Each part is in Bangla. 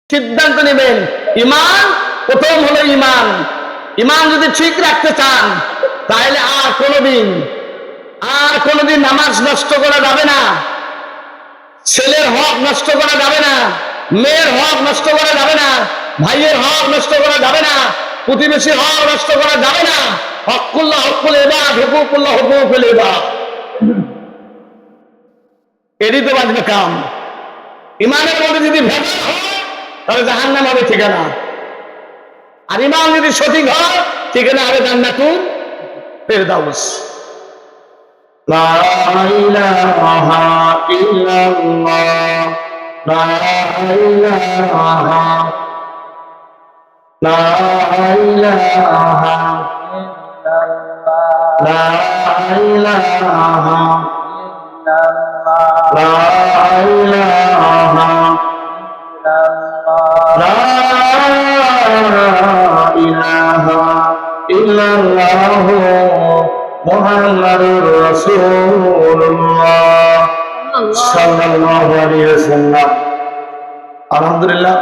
সিদ্ধান্ত নেবেন। ইমান প্রথম হলো ইমান। ইমান যদি ঠিক রাখতে চান তাহলে আর কোনোদিন নামাজ নষ্ট করা যাবে না, ছেলের হক নষ্ট করা যাবে না, মেয়ের হক নষ্ট করা যাবে না, ভাইয়ের হক নষ্ট করা যাবে না, প্রতিবেশীর হক নষ্ট করা যাবে না। হকুল্লাহ হকুল ইবাদ, হুকুকুল্লাহ হুকুকুল ইবাদ, এরই তো বাঁচবে কাম। ইমানের মধ্যে যদি ভেজাল হয় তাহলে জাহান্নাম হবে ঠিকানা, আর ইমান যদি সঠিক হয় ঠিকানা হবে জান্নাতুল ফেরদাউস। লা ইলাহা ইল্লাল্লাহ, লা ইলাহা, লা ইলাহা, লা ইলাহা, লা ইলাহা, লা ইলাহা ইল্লাল্লাহু মুহাম্মাদুর রাসূলুল্লাহ সাল্লাল্লাহু আলাইহি ওয়াসাল্লাম। আলহামদুলিল্লাহ,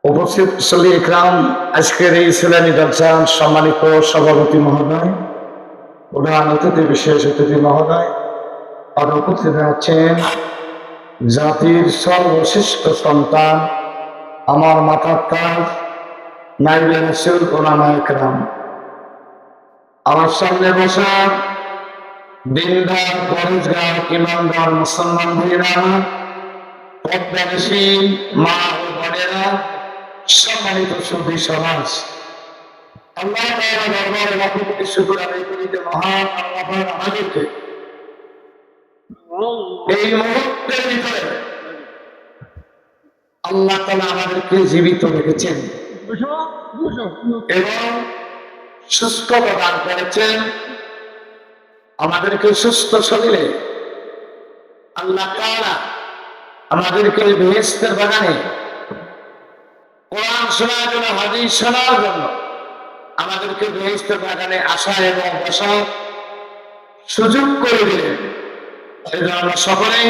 উপস্থিত মুসল্লি ইকরাম, আজকের এই ইসলামী জলসার সম্মানিত সভাপতি মহোদয়, প্রধান অতিথি, বিশেষ অতিথি মহোদয়, আর উপস্থিত আছেন জাতির সর্বশ্রেষ্ঠ সন্তান, আমার মাথার তাজ নাইবে রাসূল ওলামা ইকরাম, আমার সামনে বসা দিনদার, পরেশগার, ইমানদার মুসলমান ভাইয়েরা, পদ্মাদেশী মা ও বোনেরা, সম্মানিত সুধী সমাজ, আল্লাহ তাআলার দরবারে লাখো কোটি শুকর আদায় করি যে মহান আল্লাহ আমাদেরকে এই মুহূর্তের ভিতরে আল্লাহ তাআলা আমাদেরকে জীবিত রেখেছেন এবং সুস্থ প্রদান করেছেন। আমাদেরকে সুস্থ শরীরে আল্লাহ তাআলা আমাদেরকে বেহেশতের বাগানে কোরআন শোনার জন্য, হাদিস শোনার জন্য আমাদেরকে বেহেশতের বাগানে আসা এবং বসার সুযোগ করে দিলেন। এই জন্য আমরা সকলেই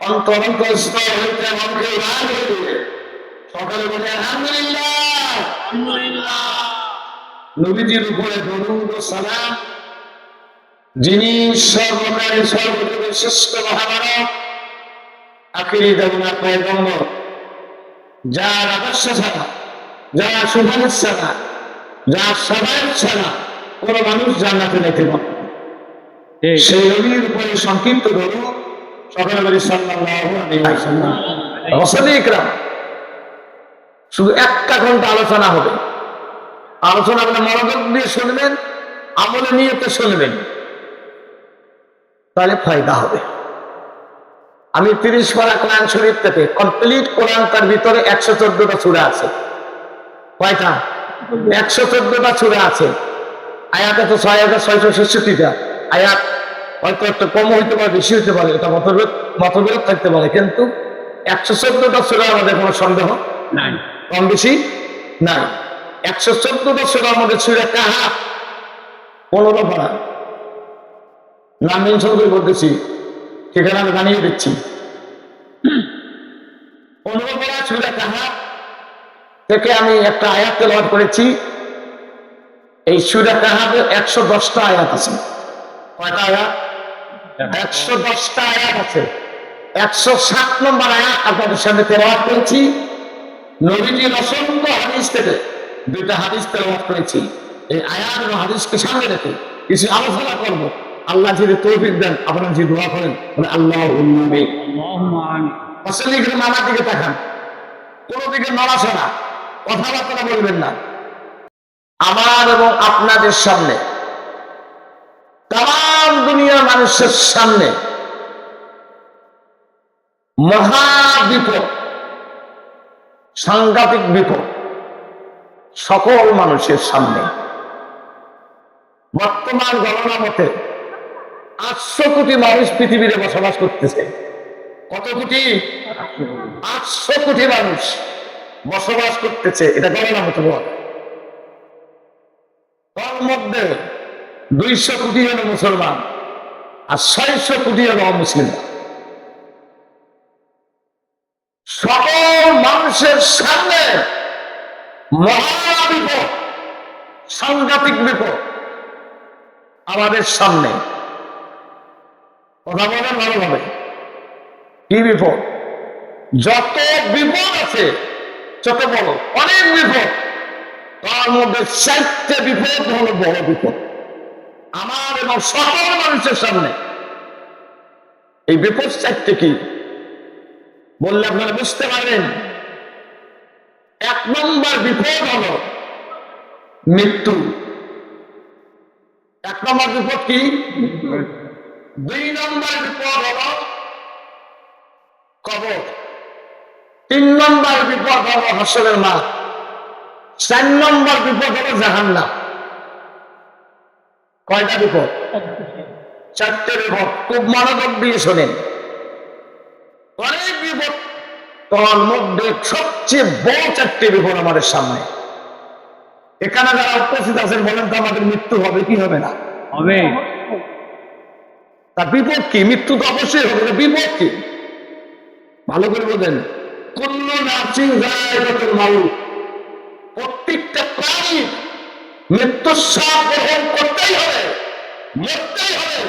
অন্তরন্ত স্তর হইতে মনকে উদার করে দিলে সকলে বলে আলহামদুলিল্লাহ। নবীজির উপরে দরুদ ও সালাম, যিনি সর্বকালে সর্বযুগের শ্রেষ্ঠ মহামানব, আখিরি জামানার পয়গম্বর, যার আদর্শ ছাড়া, যার সুপারিশ ছাড়া, যার সাবায়ত ছাড়া কোন মানুষ জান্নাতে যেতে পারে না, সেই নবীর উপরে সংক্ষিপ্ত দরুদ সকলে বলি সাল্লাল্লাহু আলাইহি ওয়াসাল্লাম। মুসল্লি ইকরাম, শুধু একটা ঘন্টা আলোচনা হবে। আলোচনা আপনি মনোযোগ দিয়ে শুনবেন, আমলে নিয়তে শুনবেন, তাহলে ফায়দা হবে। আমি 30 পারা কোরআন শরীফ থেকে কমপ্লিট কোরআন, তার ভিতরে 114টা সূরা আছে। কয়টা? 114টা সূরা আছে। আয়াত আছে 6666টা আয়াত, হয়তো একটা কম হইতে পারে, বেশি হইতে পারে, এটা মতবিরোধ থাকতে পারে, কিন্তু 114টা সূরা আমাদের কোনো সন্দেহ নাই, কম বেশি নাই। 114টা সূরার মধ্যে সূরা কাহাফ 15 পারা, নাম মেনশন করে বলতেছি, সেখানে আমি জানিয়ে দিচ্ছি। 15 পারা সূরা কাহাফ থেকে আমি একটা আয়াত তেলাওয়াত করেছি। এই সূরা কাহাফের 110টা আয়াত আছে। কয়টা আয়াত? 110টা আয়াত আছে। 107 নম্বর আয়াত আপনাদের সামনে তেলাওয়াত করেছি। নবীজির অসংখ্য হাদিস থেকে 2টা হাদিস তেলাওয়াত করেছি। এই আয়াত এবং হাদিসকে সামনে রেখে কিছু আলোচনা করব। আল্লাহ যদি তৌফিক দেন, আপনারা যে দোয়া করেন, মানে আল্লাহুম্মা আমিন। আসলে এখানে নানার দিকে তাকান, কোন দিকে নড়াচড়া, কথাবার্তা বলবেন না। আমার এবং আপনাদের সামনে, তাম দুনিয়ার মানুষের সামনে মহা বিপদ, সাংঘাতিক বিপদ সকল মানুষের সামনে। বর্তমান গণনা মতে 800 কোটি মানুষ পৃথিবীতে বসবাস করতেছে। কত কোটি? 800 কোটি মানুষ বসবাস করতেছে, এটা গণনা মতে বলে। তার মধ্যে 200 কোটি হলো মুসলমান আর 600 কোটি হলো অমুসলিম। সকল মানুষের সামনে মহা বিপদ, সাংঘাতিক বিপদ আমাদের সামনে। কথা বলেন ভালোভাবে, কি বিপদ? যত বিপদ আছে, যত বড় অনেক বিপদ, তার মধ্যে 4টে বিপদ হলো বড় বিপদ আমার এবং সকল মানুষের সামনে। এই বিপদ 4টে কি বললে আপনারা বুঝতে পারবেন। 1 নম্বর বিপদ হলো মৃত্যু। 1 নম্বর বিপদ কি? 2 নম্বর বিপদ হলো কবর। 3 নম্বর বিপদ হলো হাসরের মাঠ। 4 নম্বর বিপদ হলো জাহান্নাম। কয়টা বিপদ? 4টে বিপদ। খুব মনোযোগ দিয়ে শোনেন। অনেক বিপদ, তার মধ্যে সবচেয়ে বড় 4টে বিপদ আমাদের সামনে। এখানে যারা উপস্থিত আছেন বলেন তো, আমাদের মৃত্যু হবে কি হবে না? হবে। তার বিপদ কি? মৃত্যু তো অবশ্যই হবে, বিপদ কি ভালো করে বলেন। কুল্লু নাফসিন যায়কাতুল মাউত, প্রত্যেকটা প্রাণী মৃত্যুর স্বাদ গ্রহণ করতেই হবে, মরতেই হবে,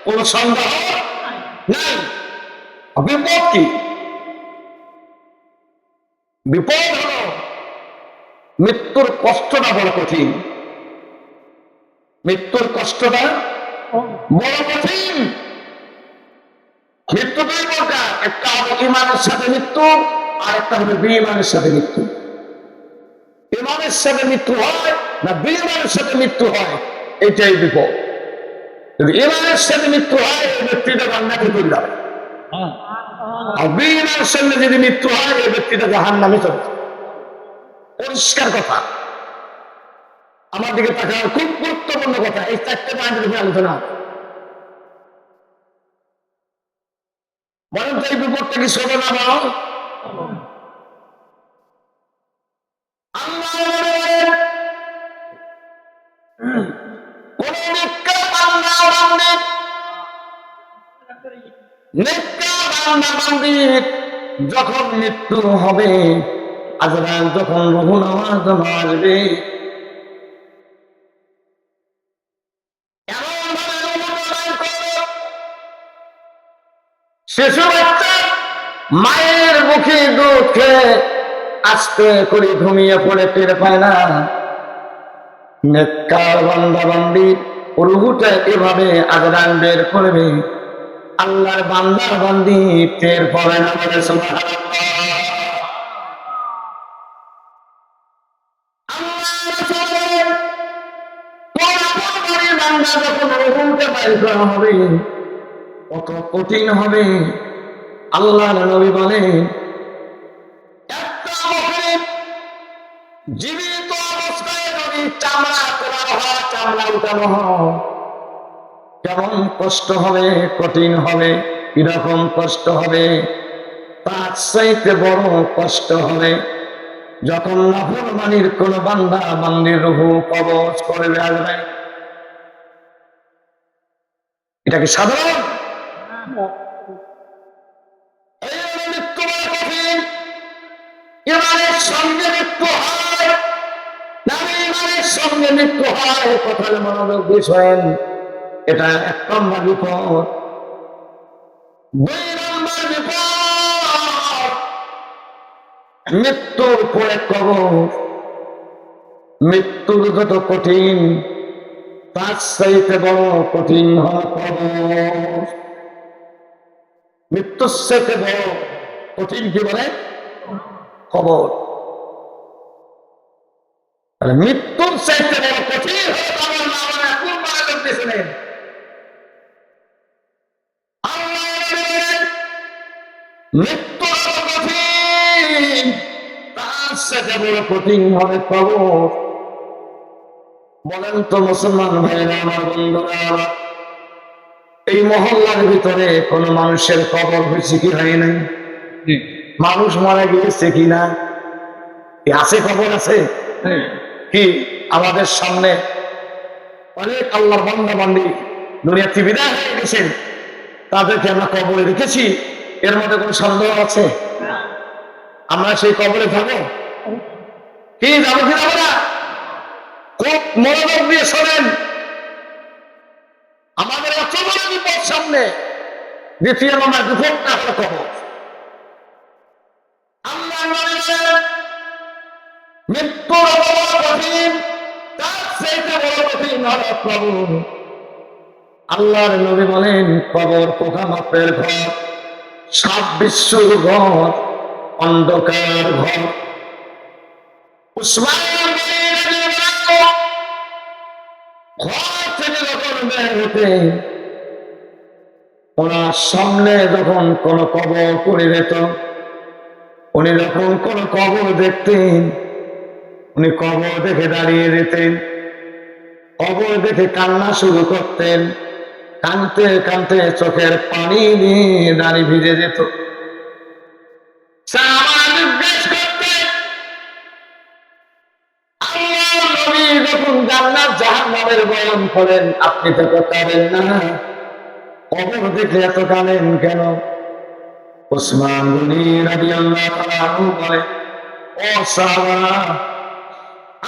কোন সন্দেহ নাই। বিপদ কি? বিপদ হলো মৃত্যুর কষ্টটা বড় কঠিন। মৃত্যুর কষ্টটা বড় কঠিন। মৃত্যু 2 প্রকার, একটা হবে ঈমানের সাথে মৃত্যু, আর একটা হবে বেঈমানের সাথে মৃত্যু। ঈমানের সাথে মৃত্যু হয় না বেঈমানের সাথে মৃত্যু হয়, এটাই বিপদ। যদি ঈমানের সাথে মৃত্যু হয়, এই ব্যক্তিটা জান্নাতে চলে যাবে। আর বেঈমানের সাথে যদি মৃত্যু হয়, এই ব্যক্তিটা জাহান্নামে চলে যাবে। পরিষ্কার কথা। আমার দিকে তাকানো খুব গুরুত্বপূর্ণ কথা। এই 4টে পয়েন্টের উপরে আলোচনা। বলেন তো, এই বিপদটা কি ছোট না বড়? কোন নেককার বান্দা বান্দি যখন মৃত্যু হবে, আজরাইল যখন রূহ নেওয়ার জন্য আসবে, শিশু বাচ্চা মায়ের মুখে দুধ খেয়ে আস্তে করে ঘুমিয়ে পড়ে টের পায় না। নেককার বান্দা বান্দি রূহটা এভাবে আজরাইল বের করবে, আল্লাহর বান্দার বান্দি টের পাবে না। বলে সুবহানাল্লাহ। বান্দা যখন রূহটা বের করা হবে, কত কঠিন হবে। আল্লাহর নবী বলেন, একটা মুখে জীবিত অবস্থায় যদি চামড়া তোলানো হয়, চামড়া উঠানো হয়, কেমন কষ্ট হবে, কঠিন হবে। কিরকম কষ্ট হবে? তার চাইতে বড় কষ্ট হবে যখন নাফরমানির কোন বান্দা বান্দির রূহ কবজ করবে আসবে। এটা কি সাধারণ? মৃত্যু বড় কঠিন। ইমানের সঙ্গে মৃত্যু হয় না ইমানের সঙ্গে মৃত্যু হয়, কথার মনোযোগ বিষয়। এটা 1 নম্বর বিপদ। 2 নম্বর বিপদ মৃত্যুর পরে কবর। মৃত্যুর যত কঠিন, তার চাইতে বড় কঠিন হলো কবর। মৃত্যুর চাইতে বড় কঠিন কি বলে? কবর। মৃত্যুর চাইতে বড় কঠিন হলো কবর। না মানে এখন মনে করতেছিলেন মৃত্যু হলো কঠিন, তার সাথে বড় কঠিন হবে কবর। বলেন তো মুসলমান ভাইরা আমার, বন্ধুরা, এই মহল্লার ভিতরে কোন মানুষের কবর হয়েছে কি হয় নাই? মানুষ মারা গিয়েছে কিনা? আছে কবর আছে কি? আমাদের সামনে অনেক আল্লাহর বান্দা বান্দি দুনিয়াতে বিদায় হয়ে গেছেন, তাদেরকে আমরা কবরে রেখেছি। এর মধ্যে কোন সন্দেহ আছে? আমরা সেই কবরে যাবো কি যাবো কি যাবো না? খুব মনোযোগ দিয়ে শোনেন, আমাদের এত বড় বিপদ সামনে। দ্বিতীয় নম্বর বিপদটা হলো কবর। আল্লাহ মৃত্যুর বড় কঠিন, তার চাইতে বড় কঠিন হলো কবর। আল্লাহর নবী বলেন কবর পোকামাকড়ের ঘর, সাপ বিচ্ছুর ঘর, অন্ধকার ঘর। উসমান ঘর থেকে যখন বের হতেন, ওনার সামনে যখন কোন কবর পড়ে যেত, উনি যখন কোন কবর দেখতেন, উনি কবর দেখে দাঁড়িয়ে যেতেন, কবর দেখে কান্না শুরু করতেন, কানতে কানতে চোখের পানি নিয়ে দাঁড়িয়ে ভিজে যেত। জিজ্ঞেস করতেন, আল্লাহ নবী যখন জান্নাত জাহান্নামের বয়ান করেন, আপনি তো পারেন না, কবর দেখে এত কানেন কেন? ওসমান গনি রাদিয়াল্লাহু তাআলা আনহু বলে, ও সাহাবারা,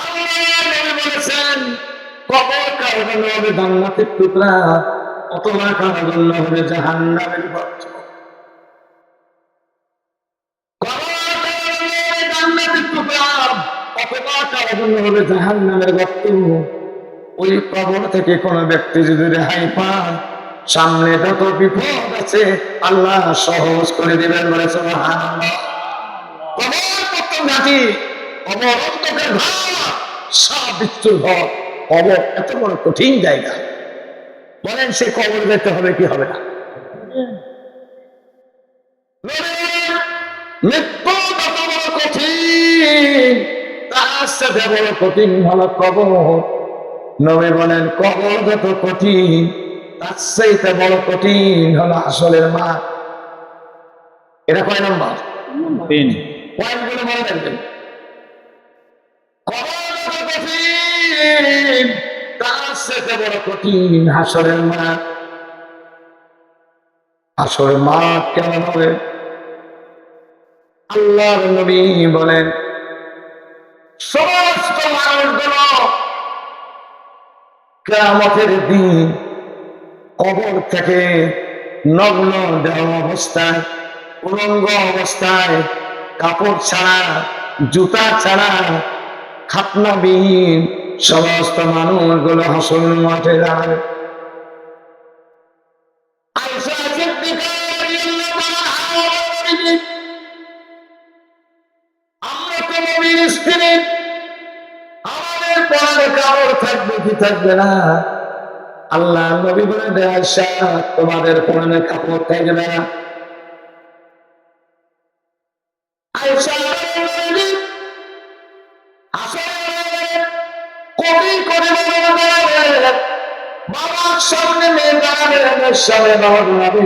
আল্লাহর নবী বলেছেন কবর কারো জন্য হবে জান্নাতের টুকরা, অথবা কারো জন্য হবে জাহান্নামের গর্ত। কবর কারো জন্য হবে জান্নাতের টুকরা, অথবা কারো জন্য হবে জাহান্নামের গর্ত। ওই কবর থেকে কোন ব্যক্তি যদি রেহাই পায়, সামনে যত বিপদ আছে আল্লাহ সহজ করে দিবেন। বলে সুবহানাল্লাহ। কবর কত ঘাটি, কবর অন্ধকার ঘর, সাপ বিচ্ছুর ঘর। কবর এত বড় কঠিন জায়গা, বলেন সে কবর যেতে হবে কি হবে না? মৃত্যু যত বড় কঠিন, তার সাথে বড় কঠিন হলো কবর। নবী বলেন কবর যত কঠিন, তার চাইতে বড় কঠিন হলো হাসরের মাঠ। এটা কয় নম্বর? পয়েন্টগুলো মনে রাখবেন। কবর যত কঠিন, তার চাইতে বড় কঠিন হাসরের মাঠ। হাসরের মাঠ কেমন হবে? আল্লাহর নবী বলেন সমস্ত মানুষগুলো কিয়ামতের দিন কবর থেকে নগ্ন দেহ অবস্থায়, উলঙ্গ অবস্থায়, কাপড় ছাড়া, জুতা ছাড়া, খাতনাবিহীন সমস্ত মানুষগুলো হাসর মাঠে দাঁড়াবে। আয়েশা সিদ্দিকা রাদিয়াল্লাহু তাআলা বলেন, আমরা তো নবীর স্ত্রী, আমাদের পরনে কাপড় থাকবে কি থাকবে না? আল্লাহ নবী বলেন, আয়েশা তোমাদের পরনে কাপড় থাকবে না। আয়েশা বলেন, আসলে কবি করে বাবার সামনে মেয়ে দাঁড়াবে, মেয়ের সামনে বাবা দাঁড়াবে,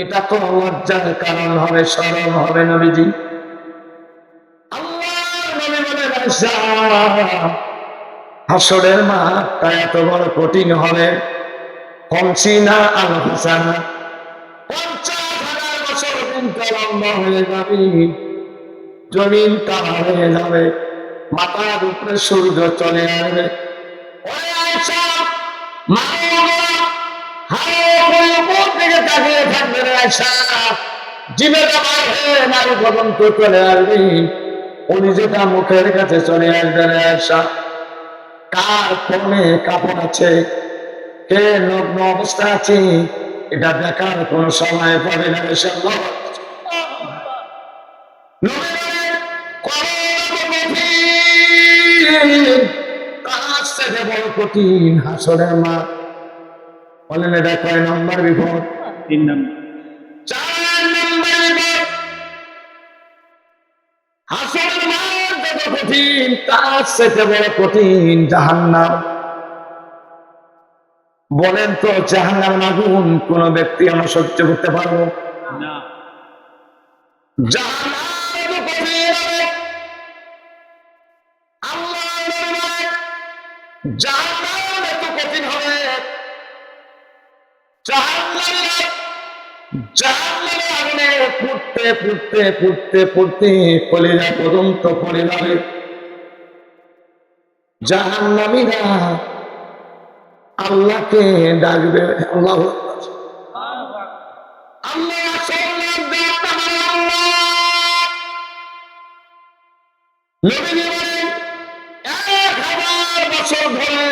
এটা তো লজ্জার কারণ হবে, শরম হবে নবীজি। আল্লাহ নবী বলেন, আয়েশা হাসরের মাঠটা এত বড় কঠিন হবে, কমসিনা আল হাসানা 50,000 বছর দিনটা লম্বা হয়ে যাবে, জমিন তারা হয়ে যাবে, মাথার উপরে সূর্য চলে আসবে। ওরে আয়েশা, মানুষরা হাড়ের উপর থেকে তাকিয়ে থাকবে রে আয়েশা, জীবেটা বার হয়ে নারী পর্যন্ত চলে আসবে, উনি যেটা মুখের কাছে চলে আসবে রে আয়েশা। কার পরনে কাপড় আছে, কে নগ্ন অবস্থা আছে, এটা দেখার কোন সময় পাবে না। বড় কঠিন হাসরের মাঠ। বলেন এটা কয় নম্বর বিপদ? 3 নম্বর। 4 নম্বর বিপদ, হাসরের মাঠ যত কঠিন, তার চেয়ে বড় কঠিন জাহান্নাম। বলেন তো জাহান্নামের আগুন কোন ব্যক্তি আমরা সহ্য করতে পারবো না? জাহান্নাম কঠিন হবে। জাহান্নাম এত কঠিন হবে, জাহান্নামের আগুনে পড়তে পড়তে পড়তে পড়তে কলিজা পর্যন্ত পড়ে যাবে। জাহান্নামীরা আল্লাহকে ডাকবে, আল্লাহু আকবার। আল্লাহ সাল্লাল্লাহু আলাইহি নবী বলেন 1000 বছর ধরে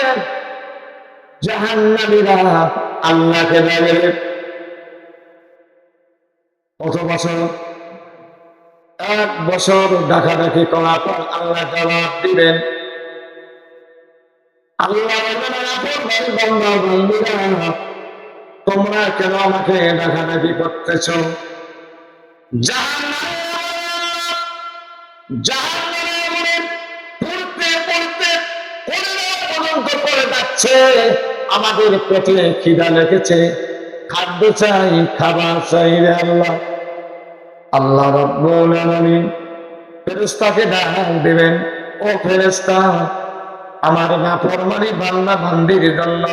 জাহান্নামীরা আল্লাহকে ডাকবে। কত বছর? 1 বছর ডাকাডাকি করার পর আল্লাহ জবাব দিবেন। আল্লাহ বন্ধুরা, তোমরা কেন আমাকে ডাকাডাকি করতেছ? আমাদের পেটে খিদা লেগেছে, খাদ্য চাই, খাবার চাই রে আল্লাহ। আল্লাহ রাব্বুল আলামিন ফেরেশতাকে ডাক দিবেন, ও ফেরেশতা, আমার নাফরমানি বান্দা বান্দির জন্য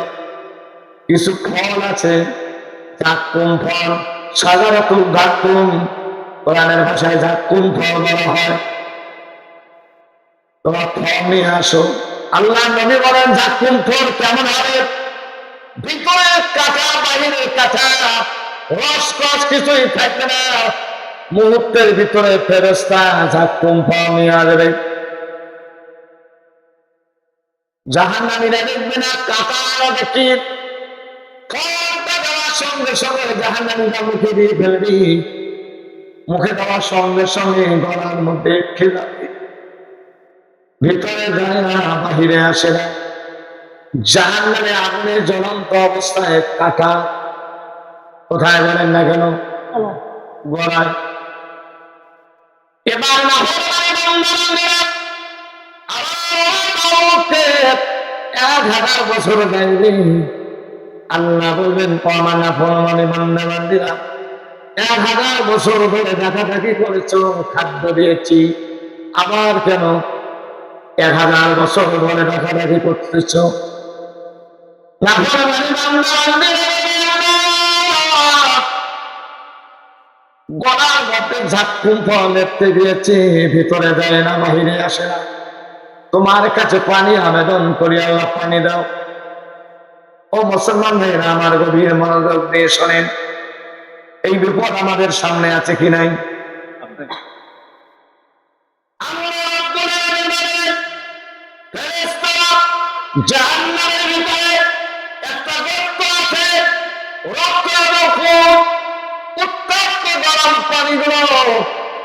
কিছু ফল আছে, জাক্কুম ফল, সাজারাতুল জাক্কুম, কোরআনের ভাষায় জাক্কুম ফল বলা হয়। তোমার ফল নিয়ে আসো। আল্লাহ নবী বলেন, জাক্কুম ফল কেমন হবে? ভিতরে কাঁচা, বাহিরে কাঁচা, রস কস কিছুই থাকবে না। মুহূর্তের ভিতরে ফেরেশতা জাক্কুম ফল নিয়ে আসবে। জাহান্নামীরা দেখবে না, কাঁচা দেখি ফলটা দেওয়ার সঙ্গে সঙ্গে জাহান্নামীরা মুখে দিয়ে ফেলবি, মুখে দেওয়ার সঙ্গে সঙ্গে গলার মধ্যে আটকে যাবে, ভিতরে যায় না, বাহিরে আসে না। জাহান্নামে আগুনে জ্বলন্ত অবস্থায় কাটা কোথায় বলেন না কেন? গলায়। এবার না হাজার বছর যাইবে, আল্লাহ বলবেন কমানা ফরমানে বান্দা বান্দিরা 1000 বছর ধরে ডাকাডাকি করেছো, খাদ্য দিয়েছি, আবার কেন 1000 বছর ধরে ডাকাডাকি করতেছ? গলার মধ্যে ঝাক্কুম ফল দেখতে দিয়েছে, ভিতরে যায় না, বাহিরে আসে না। তোমার কাছে পানি আবেদন করি, আল্লাহ পানি দাও। ও মুসলমান ভাইরা আমার, গভীর মনোযোগ দিয়ে শোনেন, এই বিপদ আমাদের সামনে আছে কি নাই? জাহান্নামের ভিতরে একটা গর্ত আছে, রক্ত এবং খুন, উত্তপ্ত গরম পানিগুলো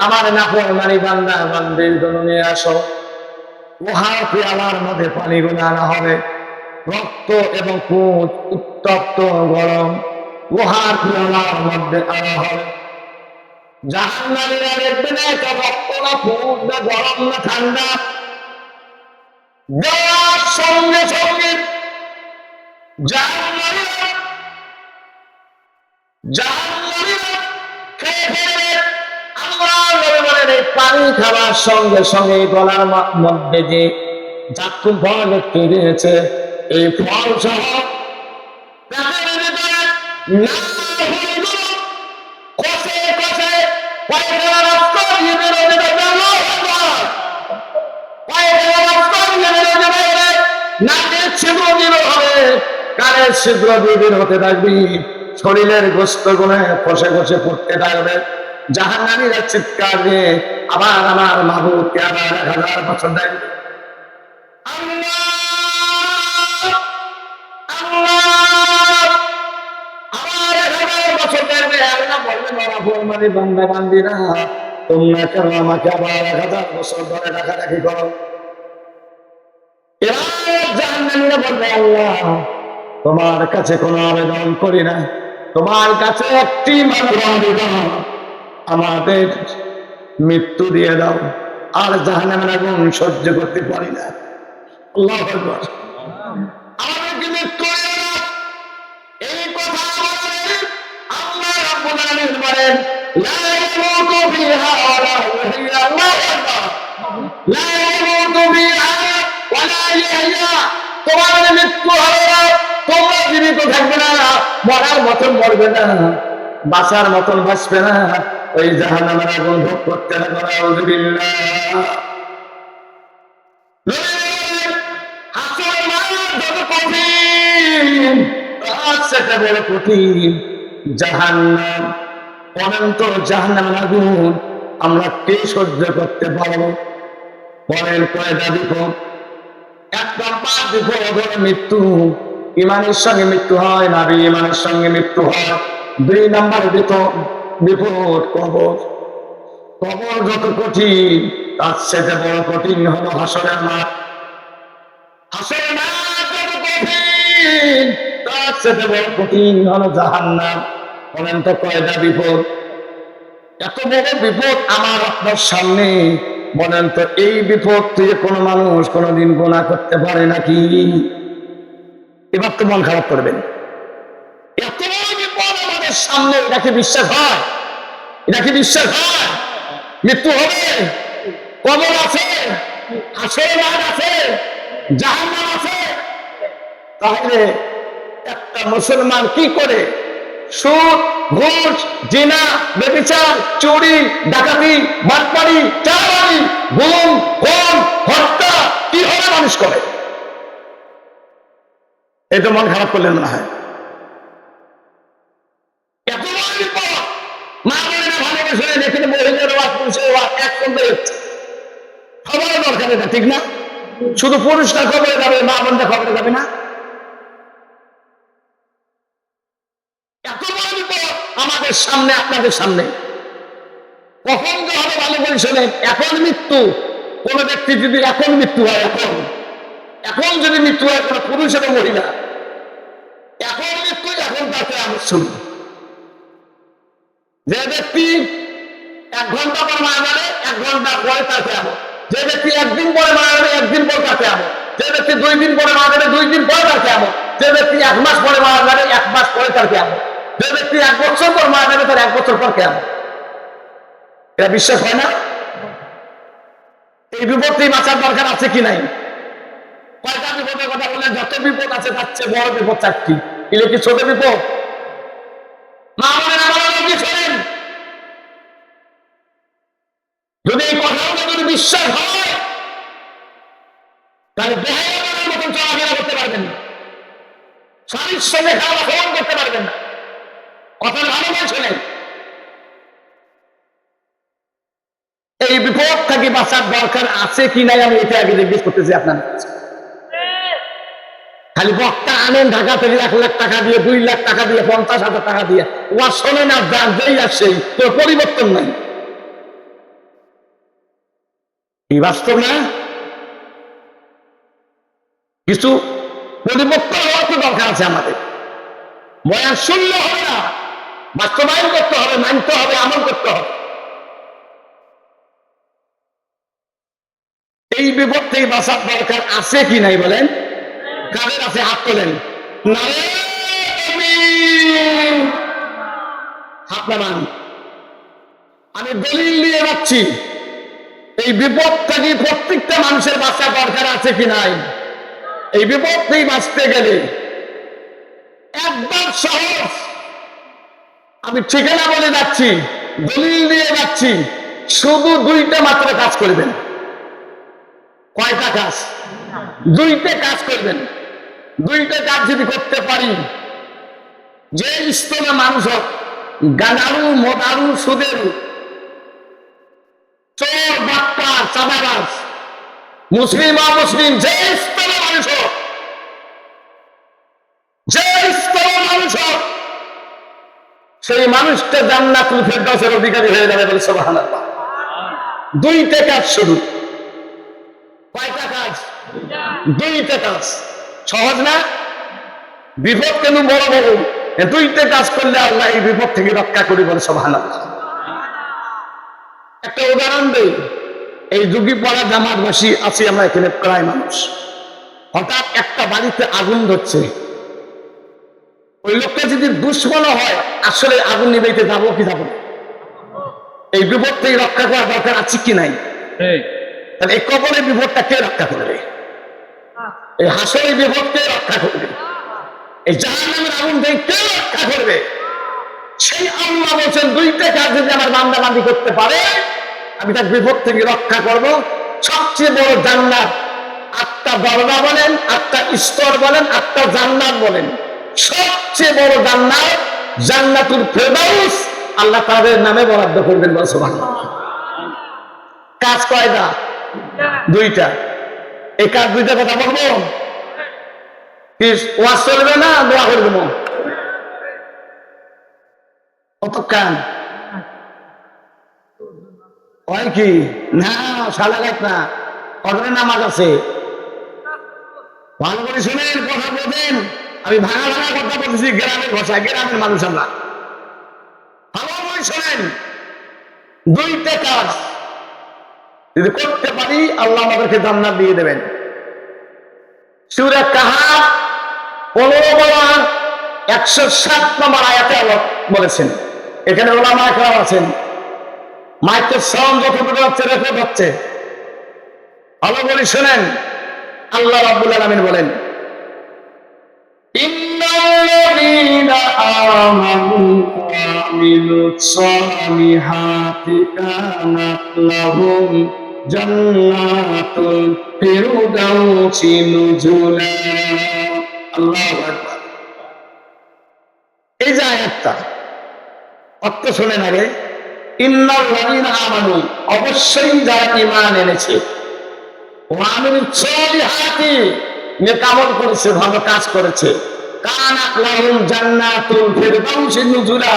আমার নাফরমানি বান্দা বান্দির জন্য নিয়ে আসো। লোহার পেয়ালার মধ্যে পানিগুলো আনা হবে, রক্ত এবং খুন উত্তপ্ত গরম লোহার পেয়ালার মধ্যে আনা হবে। জাহান্নামীরা দেখবে না এটা রক্ত না খুন না গরম না ঠান্ডা, দেওয়ার সঙ্গে সঙ্গে পানি খাওয়ার সঙ্গে সঙ্গে গলার মধ্যে যে জাক্কুম ফল দেখতে দিয়েছে, এই ফল সহ কানের ছিদ্র দিয়ে হতে থাকবি, শরীরের গোস্ত গুনে খসে খসে পড়তে থাকবে। জাহান্নামীরা চিৎকার দিয়ে আবার আমার মাহবুবকে আবার 1000 বছর দেখবে। বান্দা বান্দিরা, তোমরা কেন আমাকে আবার 1000 বছর ধরে ডাকাডাকি করো? জাহান্নামীরা বলবে, আল্লাহ তোমার কাছে কোনো আবেদন করি না, তোমার কাছে একটি মাত্র আবেদন, আমাদের মৃত্যু দিয়ে দাও, আর জাহান্নামের আগুন সহ্য করতে পারি না। আল্লাহু আকবার। আমাদেরকে মৃত্যু দিয়ে দাও, এই কথা বলেন আল্লাহ রাব্বুল আলামিন বলেন, লা ইয়ামুতু ফিহা ওয়া লা ইয়াহইয়া। আল্লাহু আকবার। লা ইয়ামুতু ফিহা ওয়া লা ইয়াহইয়া, তোমাদের মৃত্যু হবে না, তোমরা জীবিত থাকবে না, মরার মতো মরবে না, বাঁচার মতন বাঁচবে না, ওই জাহান্নামের আগুন ভোগ করতে হবে। আউযুবিল্লাহ। হাসরের মাঠ যত কঠিন, তার চেয়ে বড় কঠিন জাহান্নাম। অনন্ত জাহান্নামের আগুন আমরা কে সহ্য করতে পারবো? বলেন কয়টা বিপদ? এক নম্বর বিপদ হলো মৃত্যু। ইমানের সঙ্গে মৃত্যু হয় না, ইমানের সঙ্গে মৃত্যু হয়। দুই নম্বর বিপদ কবর। কবর যত কঠিন, তার চেয়ে বড় কঠিন হলো হাসরের মাঠ। হাসরের মাঠ যত কঠিন, তার চেয়ে বড় কঠিন হলো জাহান্নাম। বলেন তো কয়টা বিপদ? এত বড় বিপদ আমার আপনার সামনে। বলেন তো এই বিপদ থেকে কোনো মানুষ কোনোদিন গুনাহ করতে পারে নাকি? এবার তো মন খারাপ করবেন। এত বড় বিপদ আমাদের সামনে, এটা কি বিশ্বাস হয়? এটা কি বিশ্বাস হয়? মৃত্যু হবে, কবর আছে, হাসরের মাঠ আছে, জাহান্নাম আছে। তাহলে একটা মুসলমান কি করে সুদ, ঘুষ, জিনা, ব্যভিচার, চুরি, ডাকাতি, বাটপারি, চাঁদাবাজি, গুম, খুন, হত্যা কিভাবে মানুষ করে? এই তো মন খারাপ করলেন মনে হয়। এত বড় বিপদ, মা বোনেরা ভালোবেসে দেখেন মহিলার ওয়াজ, পুরুষের ওয়াজ এক সঙ্গে হচ্ছে। খবরের দরকার এটা, ঠিক না? শুধু পুরুষরা খবরে যাবে, মা বোনরা খবরে যাবে না? এত বড় বিপদ আমাদের সামনে, আপনাদের সামনে। কখন যে হবে ভালো করে শোনেন। এখন মৃত্যু, কোন ব্যক্তি যদি এখন মৃত্যু হয়, এখন যদি মৃত্যু হয় কোন পুরুষ এবং মহিলা, এখন মৃত্যু, এখন তাকে আমার শুনি। যে ব্যক্তি 1 ঘন্টা পর মারা যাবে, 1 ঘন্টা পরে তাকে আমো। যে ব্যক্তি 1 দিন পরে মারা যাবে, 1 দিন পর তাকে আমো। যে ব্যক্তি 2 দিন পরে মারা যাবে, 2 দিন পরে তাকে আমো। যে ব্যক্তি 1 মাস পরে মারা যাবে, 1 মাস পরে তাকে আমো। যে ব্যক্তি 1 বছর পর মারা যাবে, তার 1 বছর পর কে আমো। এটা বিশ্বাস হয় না? এই বিপদ থেকে বাঁচার দরকার আছে কি নাই? কয়টা বিপদের কথা বললেন? যত বিপদ আছে তার চেয়ে বড় বিপদ 4টি। এগুলো কি ছোট বিপদ? মা বোনেরা ভালো কি শোনেন, যদি এই কথাগুলো যদি বিশ্বাস হয়, তাহলে বেহায়ার মতন চলাফেরা করতে পারবেন না, স্বামীর সঙ্গে খাওয়া গ্রহণ করতে পারবেন না। কথা ভালো করে শোনেন। এই বিপদ থেকে বাঁচার দরকার আছে কি নাই, আমি এটা আগে জিজ্ঞেস করতেছি আপনার কাছে। খালি বক্তা আনেন ঢাকা থেকে 1 লাখ টাকা দিয়ে, 2 লাখ টাকা দিয়ে, 50,000 টাকা দিয়ে, ওয়াজ শোনেন আর যান, যেই আসেই কোনো পরিবর্তন নাই। এই বাস্তব না? কিছু পরিবর্তন হওয়ার তো দরকার আছে আমাদের। বয়ান শুনলে হবে না, বাস্তবায়ন করতে হবে, মানতে হবে, আমল করতে হবে। এই বিপদ থেকে বাঁচার দরকার আছে কি নাই বলেন? কাদের আছে হাত তোলেন। হাত নামান। আমি দলিল নিয়ে যাচ্ছি, এই বিপদ থেকে প্রত্যেকটা মানুষের বাঁচার দরকার আছে কি নাই? এই বিপদ থেকে বাঁচতে গেলে একদম সহজ। আমি ঠিকানা বলে যাচ্ছি, দলিল দিয়ে যাচ্ছি, শুধু 2টা মাত্র কাজ করবেন। কয়টা কাজ? 2টা কাজ করবেন। 2টা কাজ যদি করতে পারি, যে স্তরে মানুষ হোক, গাঁজারু, মদারু, সুদেরু, চোর, বাটপার, চাঁদাবাজ, মুসলিম অমুসলিম, যে স্তরে মানুষ হোক, যে স্তরে মানুষ হোক, সেই মানুষটা জান্নাতুল ফেরদাউসের অধিকারী হয়ে যাবে বলে সুবহানাল্লাহ। 2টা কাজ শুরু। কয়টা কাজ? 2টা কাজ। সহজ না? বিপদ কেন বড় বড়? 2টা কাজ করলে আল্লাহ এই বিপদ থেকে রক্ষা করি বলে সুবহানাল্লাহ। একটা উদাহরণ দেই। এই যুগীপাড়া জামাতবাসী আছি আমরা এখানে প্রায় মানুষ। হঠাৎ একটা বাড়িতে আগুন ধরছে, ওই লোকটা যদি দুশ্মন হয়, আসলে আগুন নিভাইতে যাবো কি যাবো? এই বিপদ থেকে রক্ষা করার দরকার আছে কি নাই? তাহলে এই কবরের বিপদটা কে রক্ষা করবে? এই হাসরের বিপদ কে রক্ষা করবে? এই জাহান্নামের আগুন থেকে কে রক্ষা করবে? সেই আল্লাহ বলছেন দুইটা কাজ যদি আমার বান্দা বান্দি করতে পারে আমি তার বিপদ থেকে রক্ষা করব। সবচেয়ে বড় জান্নাত, 8টা দরজা বলেন, 8টা স্তর বলেন, 8টা জান্নাত বলেন, সবচেয়ে বড় জান্নাত জান্নাতুল ফেরদাউস আল্লাহ তাদের নামে বরাদ্দ করবেন। সুবহানাল্লাহ। কাজ কয়টা? দুইটা। এই কাজ দুইটা কথা বলবো, ওয়াজ চলবে না দোয়া করে দেবো? কতক্ষণ হয় কি না? সালাগাত না, কদরে নামাজ আছে। ভালো করে শুনেন, কথা বলবেন। আমি ভাঙা ভাঙা কথা বলতেছি, গ্রামের ভাষায়, গ্রামের মানুষ আমরা। ভালো করে শোনেন, দুইটা কাজ যদি করতে পারি আল্লাহ আমাদেরকে জান্নাত দিয়ে দেবেন। সূরা কাহাফ 107 নম্বর আয়াতে আল্লাহ বলেছেন। এখানে ওলামা কেরাম আছেন, মাইকের সাউন্ড যতটুকু হচ্ছে রেকর্ড হচ্ছে। ভালো করে শোনেন, আল্লাহ রাব্বুল আলামিন বলেন, ইন্নাল্লাযীনা আমানু ওয়া আমিলুস সালিহাতি কানাত লাহুম জান্নাতুল ফিরদাউসি নুজুলা। আল্লাহু আকবার। এই যে আয়াতটা অর্থ শোনেন আগে। ইন্নাল্লাযীনা আমানু, অবশ্যই যারা ঈমান এনেছে, ওয়া আমিলুস সালিহাতি, নেক আমল করেছে, ভালো কাজ করেছে, কানাত লাহুম জান্নাতুল ফিরদাউসি নুজুলা,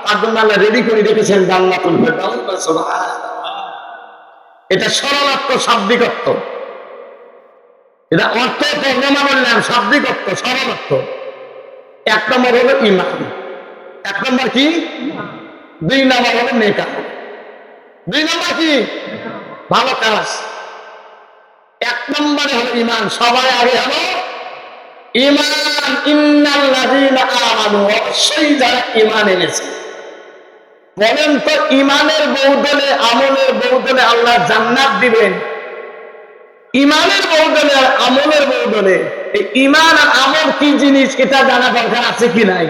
তার জন্য আল্লাহ রেডি করে রেখেছেন জান্নাতুল ফিরদাউস। সুবহানাল্লাহ। এটা সরল অর্থ, শাব্দিক অর্থ। এটা অর্থ তর্জমা বললাম, শাব্দিক অর্থ, সরল অর্থ। 1 নম্বর হলো ঈমান, 1 নম্বর কি? 2 নম্বর হলো নেক আমল। 2 নম্বর কি? ভালো কাজ। 1 নম্বরে হলো ঈমান। সবার আগে হলো ঈমান। ইন্নাল্লাযীনা আমানু, অবশ্যই যারা ঈমান এনেছে। বলেন তো, ঈমানের বদলে আমলের বদলে আল্লাহ জান্নাত দিবেন? ঈমানের বদলে আর আমলের বদলে এই ঈমান আর আমল কি জিনিস এটা জানা দরকার আছে কি নাই?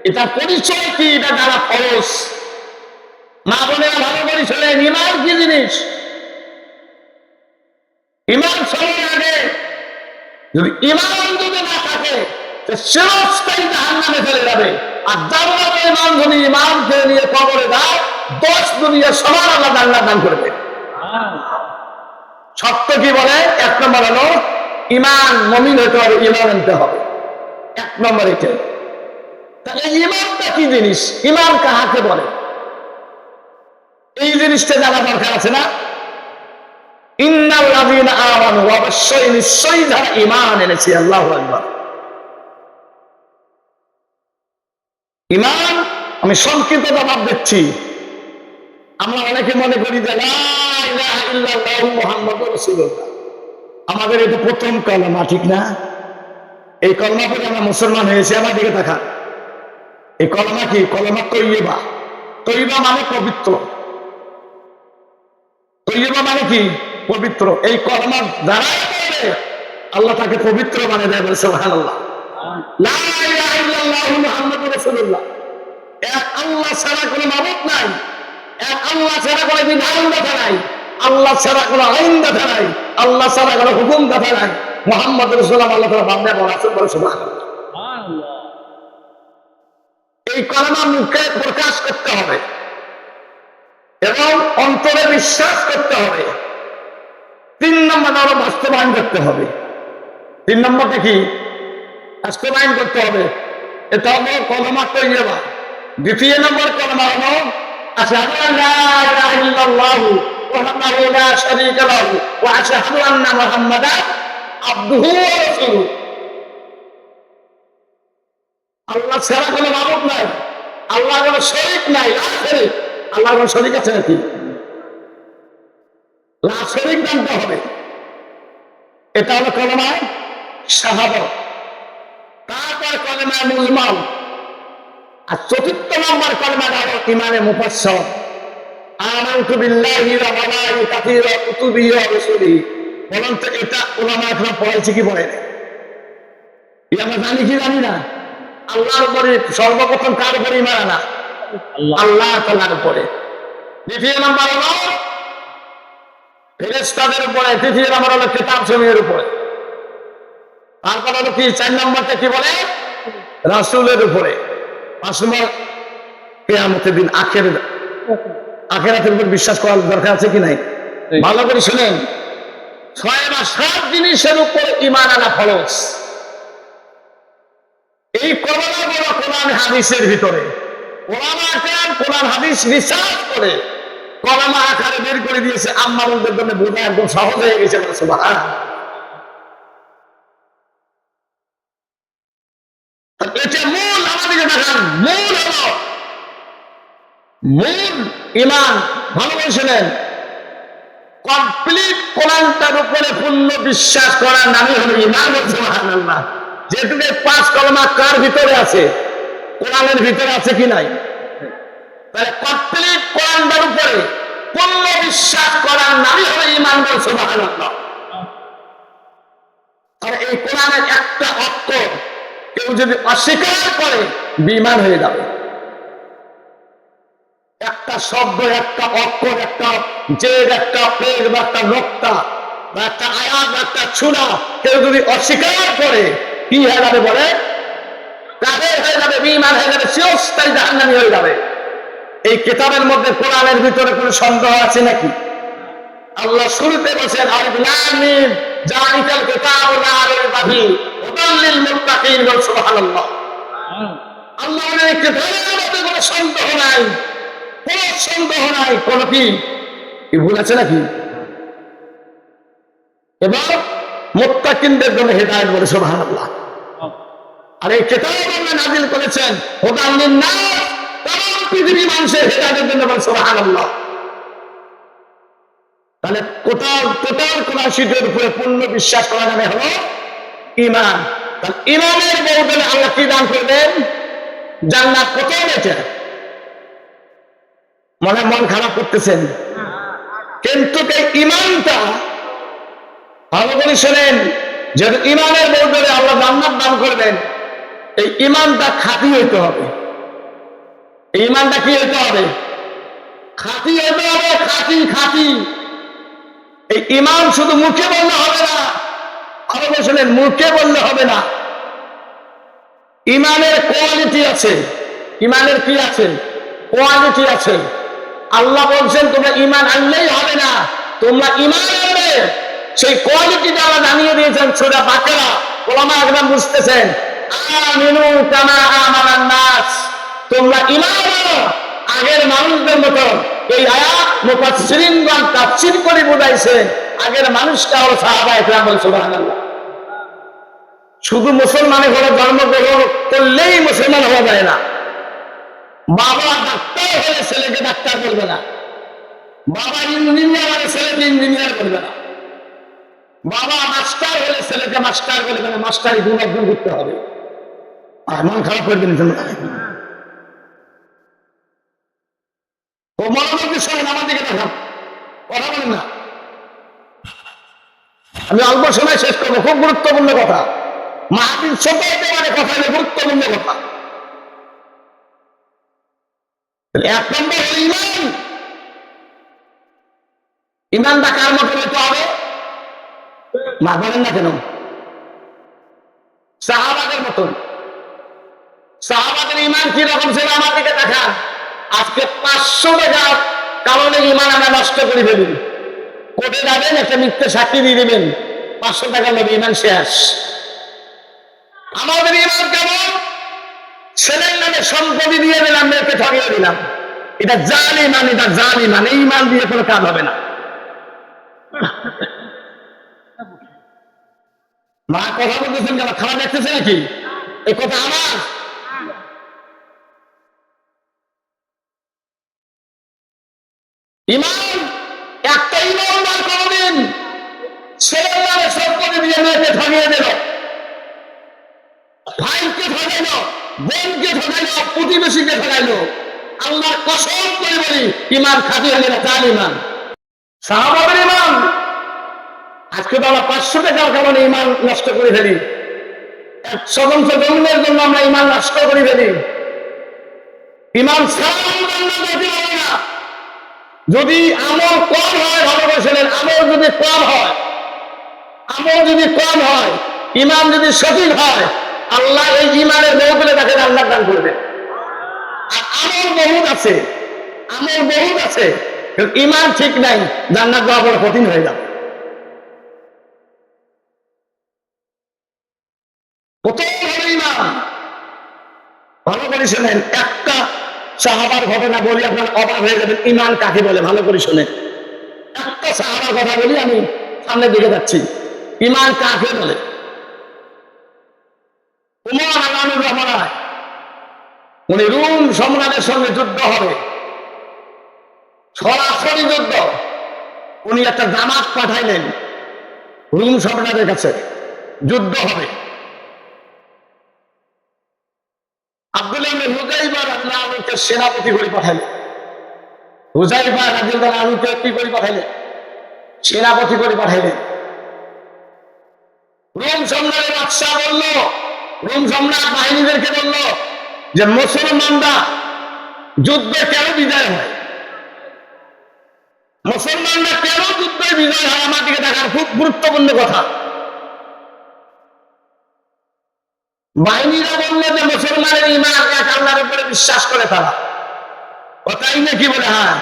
এটা পরিচয় কি এটা জানা ফরজ। মা বোনেরা ভালো করে শোনেন, ঈমান কি জিনিস? ঈমান সবার আগে যদি ঈমান যদি না থাকে চিরস্থায়ী জাহান্নামে চলে যাবে। আর জান্নাতের ঈমান যদি ঈমানকে নিয়ে কবরে যায়, 10 দুনিয়া সবার আল্লাহ জান্নাত দান করবে। সত্য কি বলে? 1 নম্বর হলো ঈমান। মুমিন হতে হবে, ঈমান আনতে হবে। 1 নম্বর এটা। তাহলে ঈমানটা কি জিনিস? ঈমান কাহাকে বলে? এই জিনিসটা জানা দরকার আছে না? ইন্নাল্লাযীনা আমানু, অবশ্যই নিশ্চয়ই যারা ঈমান এনেছে। আল্লাহু আকবার। ঈমান আমি সংক্ষিপ্ত জবাব দিচ্ছি। আমরা অনেকে মনে করি যে লা ইলাহা ইল্লাল্লাহু মুহাম্মাদুর রাসূলুল্লাহ, আমাদের এটা প্রথম কলেমা, ঠিক না? এই কলেমা পড়ে আমরা মুসলমান হয়েছি। আমার দিকে তাকা। এই কলেমা কি? কলেমা তৈয়বা। তৈয়বা মানে পবিত্র। তৈয়বা মানে কি? পবিত্র। এই কলেমা যারা পড়ে আল্লাহ তাকে পবিত্র মানে দেয়। সুবহানাল্লাহ। লা ইলাহা ইল্লাল্লাহু মুহাম্মাদুর রাসূলুল্লাহ, এক আল্লাহ ছাড়া কোনো মাবুদ নাই, এক আল্লাহ ছাড়া কোনো বিধান কথা নাই, আল্লাহ ছাড়া কোনো আইন কথা নাই, আল্লাহ ছাড়া কোনো হুকুম কথা নাই। মুহাম্মদ রাসূলুল্লাহ আল্লাহ তাআলা বান্দা বানাচ্ছেন। সুবহানাল্লাহ। এই কলেমা মুখে প্রকাশ করতে হবে এবং অন্তরে বিশ্বাস করতে হবে। 3 নম্বর হলো বাস্তবায়ন করতে হবে। 3 নম্বরটা কি? বাস্তবায়ন করতে হবে। এটা হলো কলেমা তৈয়বা। 2 নম্বর কলেমা হলো আশহাদু আল্লা ইলাহা ইল্লাল্লাহু ওয়াহদাহু লা শারীকা লাহু ওয়া আশহাদু আন্না মুহাম্মাদান আবদুহু ওয়া রাসূলুহু। আল্লাহ ছাড়া কোনো মাবুদ নাই, আল্লাহর কোনো শরীক নাই, লা শরীক। আল্লাহর কোনো শরীক আছে নাকি? লা শরীক জানতে হবে। এটা হলো কলেমা শাহাদাত। তারপর কলেমা মুজমাল। আর 4 নম্বর কলেমাটা হলো ঈমানে মুফাসসাল। আমানতু বিল্লাহি ওয়া মালাইকাতিহি ওয়া কুতুবিহি ওয়া রুসুলিহি। বলেন তো এটা উলামা একরাম পড়াইছে কি পড়ে? এটা আমরা জানি কি জানি না? আল্লাহর উপরে সর্বপ্রথম কার উপরে ঈমান আনা? আল্লাহ তাআলার উপরে। দ্বিতীয় নাম্বার হলো ফেরেশতাদের উপরে। তৃতীয় নাম্বার হলো কিতাব সমূহের উপরে। তারপর হলো কি 4 নম্বরটা কি বলে? রাসূলের উপরে। 5 নম্বর কিয়ামতের দিন, আখিরাতের উপর বিশ্বাস করার দরকার আছে কি নাই? ভালো করে শুনেন, 6 বা 7 জিনিসের উপর ঈমান আনা ফরজ। এই কলমা বড় কোরআন হাদিসের ভিতরে ওলামায়ে কেরাম কোরআন হাদিস রিসার্চ করে কলমা আকারে বের করে দিয়েছে। আম্মাদের জন্য বোঝা একদম সহজ হয়ে গেছে। সুবহানাল্লাহ। এটা মূল, আমাদেরকে দেখান মূল হলো মূল ঈমান। ভালো করে শুনেন, কমপ্লিট কোরআনটার উপরে পূর্ণ বিশ্বাস করার নামই হলো ঈমান। সুবহানাল্লাহ। যেটুকু 5 কলমা কার ভিতরে আছে? কোরআনের ভিতরে আছে কি নাই? তাহলে কমপ্লিট কোরআনটার উপরে পূর্ণ বিশ্বাস করার নামই হলো ঈমান। সুবহানাল্লাহ। আর এই কোরআনের একটা অক্ষর কেউ যদি অস্বীকার করে বেঈমান হয়ে যাবে। একটা শব্দ, একটা অক্ষর, একটা জেদ, একটা পেজ বা একটা নোক্তা বা একটা আয়াত বা একটা সূরা কেউ যদি অস্বীকার করে কি হয়ে যাবে বলে? কাফের হয়ে যাবে, বেঈমান হয়ে যাবে, চিরস্থায়ী জাহান্নামী হয়ে যাবে। এই কিতাবের মধ্যে কোরআনের ভিতরে কোনো সন্দেহ আছে নাকি? আল্লাহ শুরুতে বলেছেন আলিফ লাম মিম যালিকাল কিতাবু লা রাইবা ফীহি হুদাল লিল মুত্তাকিন। সুবহানাল্লাহ। আল্লাহ এই কিতাবের মধ্যে কোনো সন্দেহ নাই, কোনো সন্দেহ নাই। কোনো কি ভুল আছে নাকি? এবং মুত্তাকিনদের জন্য হেদায়েত বলে। সুবহানাল্লাহ। আর এই কিতাব আল্লাহ নাযিল করেছেন হুদাল লিন নাস, তামাম পৃথিবীর মানুষের হেদায়েতের জন্য। সুবহানাল্লাহ। তাহলে টোটাল কোরআন শরীফের উপরে পূর্ণ বিশ্বাস করা মানে হলো ঈমান। তাহলে ঈমানের বদলে আল্লাহ কি দান করবেন? জান্নাত। কোথায় এটা? মন খারাপ করতেছেন, কিন্তু এই ঈমানটা ভালো করে শোনেন, যেহেতু ঈমানের বদলে আল্লাহ জান্নাত দান করবেন, এই ঈমানটা খাঁটি হইতে হবে। এই ঈমানটা কি হইতে হবে? খাঁটি হইতে হবে। খাঁটি। এই ঈমান শুধু মুখে বললে হবে না। আরো বলছিলেন মুখে বললে হবে না, ঈমানের কোয়ালিটি আছে। ঈমানের কি আছে? কোয়ালিটি আছে। আল্লাহ বলছেন তোমরা ঈমান আনলেই হবে না, তোমরা ঈমান আনবে। সেই কোয়ালিটিটা আল্লাহ জানিয়ে দিয়েছেন সূরা বাকারা। ওলামায়ে একদম বুঝতেছেন, আমিনু কামা আমানান নাস, তোমরা ঈমান আনো আগের মানুষদের মতো। এই আয়াত মুফাসসিরিনগণ তাফসীর করে বোঝাইছেন আগের মানুষটা হলো সাহাবায়ে কেরাম। সুবহানাল্লাহ। শুধু মুসলমানে হলো জন্মগ্রহণ করলেই মুসলমান হওয়া যায় না। বাবা ডাক্তার হলে ছেলেকে ডাক্তার করবে না, বাবা ইঞ্জিনিয়ার হলে ছেলেকে ইঞ্জিনিয়ার করবে না, বাবা মাস্টার হলে ছেলেকে মাস্টার করবে না। মাস্টারি গুণ অর্জন করতে হবে। আর মন খারাপ করবেন ও মনোযোগ শোনেন, আমার দিকে দেখান, কথা বলেন না। আমি অল্প সময় শেষ করবো। খুব গুরুত্বপূর্ণ কথা। মাহফিল ছোট হতে পারে, কথা হলে গুরুত্বপূর্ণ কথা। 1 নম্বর হল ঈমান। ঈমানটা কার মতো হইতে হবে? মা বলেন না কেন? সাহাবাদের মতন। সাহাবাদের ঈমান কি রকম ছিল আমার দিকে দেখান। আজকে 500 টাকার কারণে ঈমান আমরা নষ্ট করে ফেলুন। কোর্টে যাবেন, একটা মিথ্যে সাক্ষী দিয়ে দিবেন, 500 টাকা নেবে, ঈমান শেষ। আমাদের ঈমান কেমন? ছেলের নামে সম্পত্তি দিয়ে দিলাম, মেয়েকে ঠকিয়ে দিলাম, এটা জালিমান। এটা জালিমান। এই ঈমান দিয়ে কোনো কাজ হবে না। মা কথা বলতেছেন কেন? খারাপ দেখতেছে নাকি? এই কথা আমার। ঈমান একটা ঈমানদার কোনদিন ছেলের নামে সম্পত্তি দিয়ে মেয়েকে ঠকিয়ে দিল, ভাইকে ঠকাইলো, বোনকে ঠকাইলো, প্রতিবেশীকে ঠকাইলো, আল্লাহর কসম করে বলি ঈমান খাঁটি হলে না জালিমান। সাহাবাদের ঈমান। আজকে তো আমরা 500 টাকার কারণে ঈমান নষ্ট করে ফেলি। এক শতাংশ জমিনের জন্য আমরা ইমান নষ্ট করে ফেলি। ইমান ছাড়া জান্নাত যেতে পারে না। যদি আমল কম হয়, ভালো করে শোনেন, আমল যদি কম হয়, ইমান যদি সঠিক হয়, আল্লাহ এই ইমানের মহফিলে তাকে জান্নাত দান করবে। আর আমল বহুত আছে, কিন্তু ইমান ঠিক নাই, জান্নাত দেওয়া বড় কঠিন হয়ে যাবে। প্রথম হলো ইমান। ভালো করে শোনেন, একটা সাহাবার ঘটনা বলি, আপনার অবাক হয়ে যাবেন ইমান কাকে বলে। ভালো করে শোনেন, একটা সাহাবার কথা বলি, আমি সামনের দিকে যাচ্ছি। ইমান কাকে বলে? উমর আল্লাহুর রহমানায় উনি রোম সম্রাটের সঙ্গে যুদ্ধ হবে, সরাসরি যুদ্ধ। উনি একটা জামাত পাঠাইলেন রোম সম্রাটের কাছে, যুদ্ধ হবে। আব্দুল্লাহ ইবনে হুযাইফা রাদিয়াল্লাহু আনহুকে সেনাপতি করে পাঠাইলেন। হুযাইফা রাদিয়াল্লাহু আনহুকে কি করে পাঠাইলেন? সেনাপতি করে পাঠাইলেন। রোম সম্রাটের বাদশাহ বলল, রোম সম্রাট বাহিনীদেরকে বলল যে মুসলমানরা যুদ্ধে কেন বিজয় হয়, মুসলমানরা কেন যুদ্ধে বিজয় হয়, আমার দিকে দেখার খুব গুরুত্বপূর্ণ কথা। বাহিনীরা বললো যে মুসলমানের ঈমান এক আল্লাহর উপরে বিশ্বাস করে তারা। কথাই নাকি বলে? হ্যাঁ,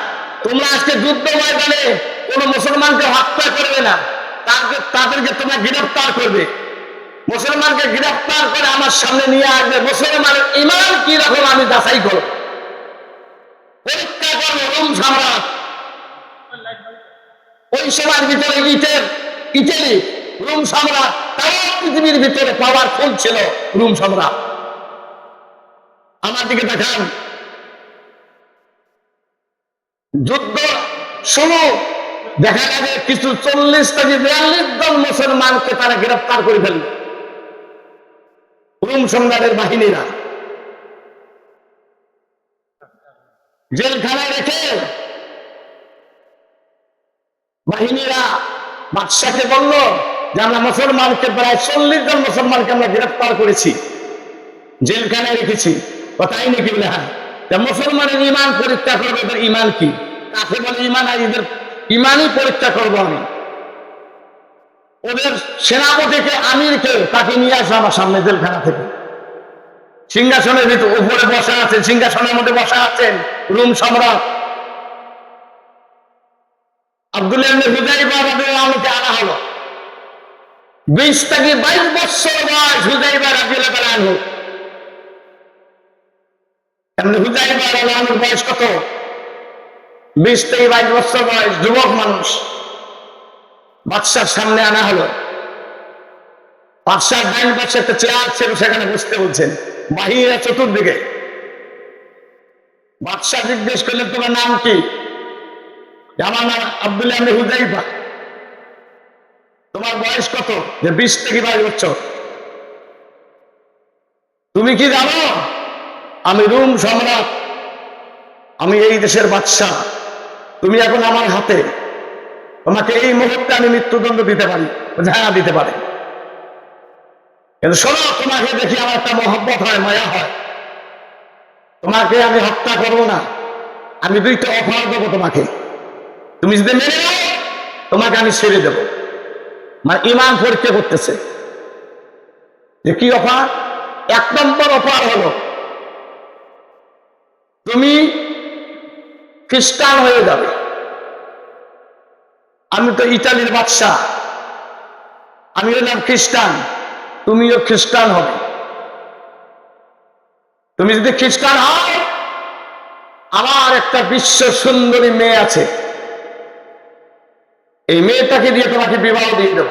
তোমরা আজকে যুদ্ধ ময়দানে কোন মুসলমানকে হত্যা করবে না, তাদেরকে তোমরা গ্রেফতার করবে। মুসলমানকে গ্রেফতার করে আমার সামনে নিয়ে আসবে, মুসলমানের ঈমান কি রকম আমি যাচাই করব, পরীক্ষা করবো। রোম সম্রাট ওই সময়ের ভিতরে ইটালি রোম সম্রাট, তারা পৃথিবীর ভিতরে পাওয়ারফুল ছিল রোম সম্রাট। আমার দিকে দেখান, যুদ্ধ শুরু, দেখা যাবে কিছু 40 থেকে 42 জন মুসলমানকে তারা গ্রেফতার করে ফেলল, রোম সম্রাটের বাহিনীরা। জেলখানায় রেখে বাহিনীরা বাদশাকে বলল যে আমরা মুসলমানকে প্রায় 40 জন মুসলমানকে আমরা গ্রেফতার করেছি, জেলখানায় রেখেছি। কথাই নাকি বলে? হ্যাঁ, মুসলমানের ঈমান পরীক্ষা করবে, এদের ঈমান কি, কাকে বলে ঈমান, আর এদের ঈমানই পরীক্ষা করবো আমি। ওদের সেনাপতিকে, আমিরকে, তাকে নিয়ে আসো আমার সামনে জেলখানা থেকে। সিংহাসনের ভিতরে উপরে বসা আছেন, সিংহাসনের মধ্যে বসা আছেন রোম সম্রাট। আব্দুল্লাহ ইবনে হুযাইফা রাদিয়াল্লাহু আনহুকে আনা হলো। 20 থেকে 22 বছর বয়স হুযাইফা রাদিয়াল্লাহু আনহু। হুযাইফা রাদিয়াল্লাহু আনহুর বয়স কত? 20 থেকে 22 বছর বয়স, যুবক মানুষ। বাদশার সামনে আনা হলো। বাদশার ডাইন পাশে একটা চেয়ার ছিল, সেখানে বসতে বলছেন। বাহিনীরা চতুর্দিকে। বাদশা জিজ্ঞেস করলেন, তোমার নাম কি? আমার নাম আব্দুল্লাহ ইবনে হুযাইফা। তোমার বয়স কত? যে 20 থেকে 22 বছর। তুমি কি জানো আমি রোম সম্রাট, আমি এই দেশের বাদশা, তুমি এখন আমার হাতে, তোমাকে এই মুহূর্তে আমি মৃত্যুদণ্ড দিতে পারি। হ্যাঁ, দিতে পারে, কিন্তু শোনো, তোমাকে দেখি আমার একটা মহব্বত হয়, মায়া হয়। তোমাকে আমি হত্যা করবো না, আমি 2টা অফার দেবো তোমাকে। তুমি যদি মেনে নাও, তোমাকে আমি ছেড়ে দেবো। মানে ঈমান পরীক্ষা করতেছে যে কি অফার। 1 নম্বর অফার হলো, তুমি খ্রিস্টান হয়ে যাবে। আমি তো ইতালির বাদশা, আমি হলাম খ্রিস্টান, তুমিও খ্রিস্টান হবে। তুমি যদি খ্রিস্টান হও, আমার একটা বিশ্ব সুন্দরী মেয়ে আছে, এই মেয়েটাকে দিয়ে তোমাকে বিবাহ দিয়ে দেব,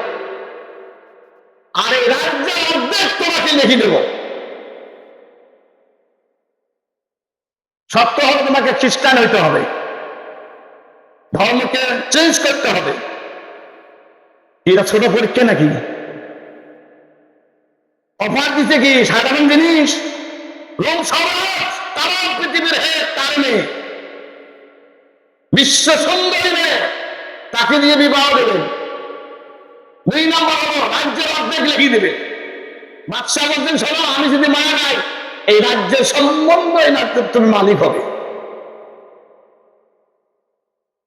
আর এই রাজ্যের অর্ধেক তোমাকে লিখে দেব। শর্ত হলো তোমাকে খ্রিস্টান হইতে হবে, ধর্মকে চেঞ্জ করতে হবে। এটা ছোট পরীক্ষা নাকি? অফার দিতে কি সাধারণ জিনিস? রোম সম্রাট তাম পৃথিবীর কারণে বিশ্ব সুন্দরী মেয়ে, তাকে দিয়ে বিবাহ দেবেন। 2 নম্বর হলো রাজ্যের অর্ধেক লিখে দেবে। বাদশাহ বলছেন, শোনো, আমি যদি মারা যাই এই রাজ্যের সম্বন্ধ এই রাজ্যের তুমি মালিক হবে।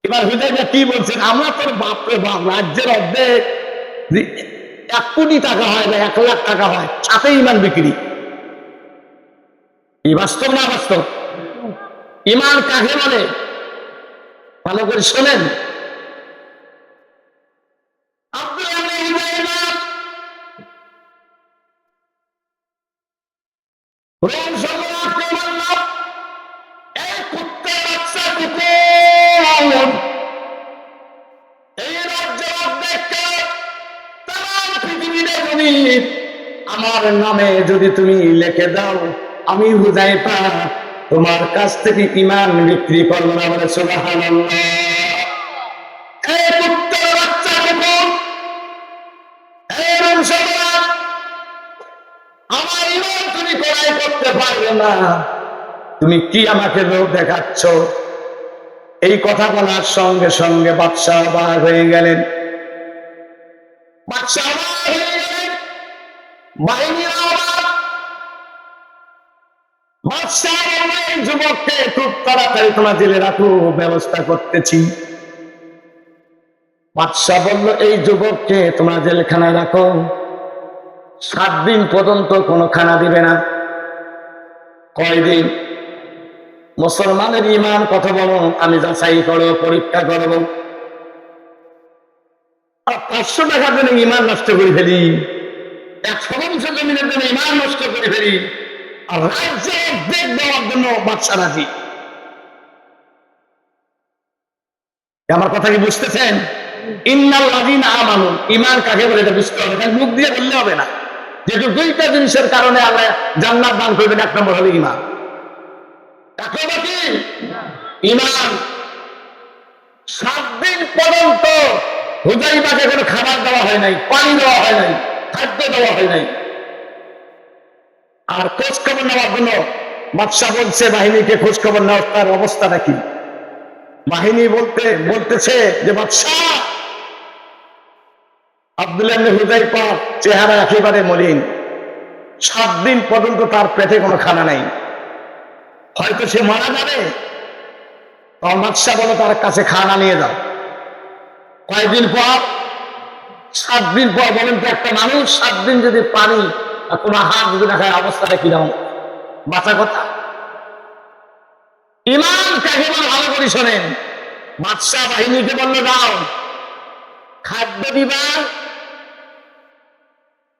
এবার হুজাইফা কি বলছেন, আমরা তোর বাপরে বাপ, রাজ্যের অর্ধেক 1 কোটি টাকা হয় না 1 লাখ টাকা হয়, সাথে ইমান বিক্রি। এই বাস্তব না বাস্তব? ইমান কাকে বলে ভালো করে শোনেন। রোম সম্রাটকে মানলাম, এই কুত্তার বাচ্চা কুকুর, এই রাজ্যের অর্ধেককে তাম পৃথিবীতে যদি আমার নামে যদি তুমি লিখে দাও, আমি হুজাইফা তোমার কাছ থেকে ইমান বিক্রি করবো না। বলে সুবহানাল্লাহ। এই কুত্তার বাচ্চা কুকুর, এই রোম সম্রাট, আমার ইমান তুমি ক্রয় করতে পারবে না, তুমি কি আমাকে লোভ দেখাচ্ছ? এই কথা বলার সঙ্গে সঙ্গে বাদশাহ অবাক হয়ে গেলেন। বাদশাহ অবাক হয়ে গেলেন, বাহিনীরা অবাক। বাদশাহ বললেন, এই যুবককে খুব তাড়াতাড়ি তোমরা জেলে রাখো, ব্যবস্থা করতেছি। বাদশাহ বলল, এই যুবককে তোমরা জেলখানায় রাখো, 7 দিন পর্যন্ত কোনো খানা দিবে না। কয়দিন? মুসলমানের ইমান কত বড় আমি যাচাই করো, পরীক্ষা করবো। আর 500 টাকার জন্য ইমান নষ্ট করে ফেলি, 100 জমিনের জন্য ইমান নষ্ট করে ফেলি, আর রাজ্যে অর্ধেক দেওয়ার জন্য বাদশা রাজি। আমার কথা কি বুঝতেছেন? ইন্নাল্লাযীনা আমানু, ইমান কাকে বলে এটা বুঝতে হবে, মুখ দিয়ে বললে হবে না। যেহেতু 2টা জিনিসের কারণে আল্লাহ জান্নাত দান করবেন, 1 নম্বর হলো ইমান। কাকে বাকি? ইমান। 7 দিন পর্যন্ত হুজাইফাকে কোনো খাবার দেওয়া হয় নাই, পানি দেওয়া হয় নাই, খাদ্য দেওয়া হয় নাই। আর খোঁজ খবর নেওয়ার জন্য বাদশাহ বলছে বাহিনীকে খোঁজ খবর নেওয়ার তার অবস্থাটা কি। বাহিনী বলতেছে যে বাদশাহ, আব্দুল্লাহ ইবনে হুযায়ফা চেহারা একেবারে মলিন, 7 দিন পর্যন্ত তার পেটে কোনো খানা নাই, হয়তো সে মারা যাবে। বাদশাহ বলে তার কাছে খানা নিয়ে যাও। কয়েকদিন পর? 7 দিন পর। বলেন তো, একটা মানুষ 7 দিন যদি পানি আর তোমার হাত যদি না খায়, অবস্থাটা কিরকম? বাঁচা কথা। ইমান কাকে বলে ভালো করে শোনেন। বাদশাহ বাহিনীকে বললো, দাও খাদ্য দিবা,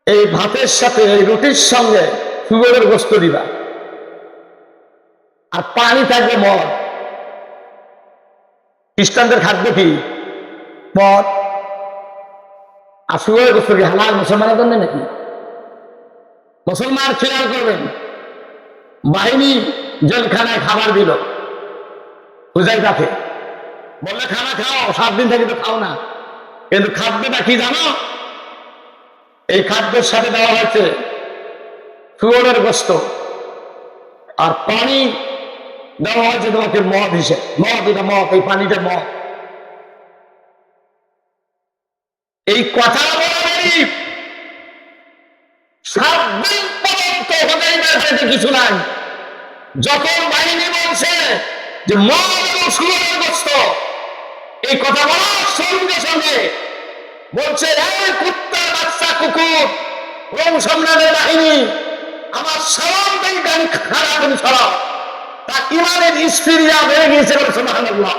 এই ভাতের সাথে এই রুটির সঙ্গে শুয়োরের গোশত দিবা, আর পানি থাকবে মদ। খ্রিস্টানদের খাদ্য কি? মদ। আর শুয়োরের গোশত কি হালাল মুসলমানের জন্য নাকি? মুসলমান খেয়াল করবেন। বাহিনী জেলখানায় খাবার দিল হুজাইফাকে, বললে খানা খাও, 7 দিন থেকে তো খাও না। কিন্তু খাদ্যটা কি জানো? এই খাদ্যের সাথে দেওয়া হয়েছে শুয়োরের গোশত, আর পানি দেওয়া হয়েছে তোমাকে মদ হিসেবে। মদ, এটা মদ, এই পানিটা মদ। এই কথা বলি 7 দিন পর্যন্ত হুজাইফার পেটে কিছু নাই। যখন বাহিনী বলছে যে মদ এবং শুয়োরের গোশত, এই কথা বলার সঙ্গে সঙ্গে বলছে, এই কুত্তার বাচ্চা কুকুর, রোম সম্রাটের বাহিনী, আমার সালাম থেকে আমি খারাপ করে সরাও। তার ইমানের স্পিরিয়া বেড়ে গিয়েছে। সুবহানাল্লাহ।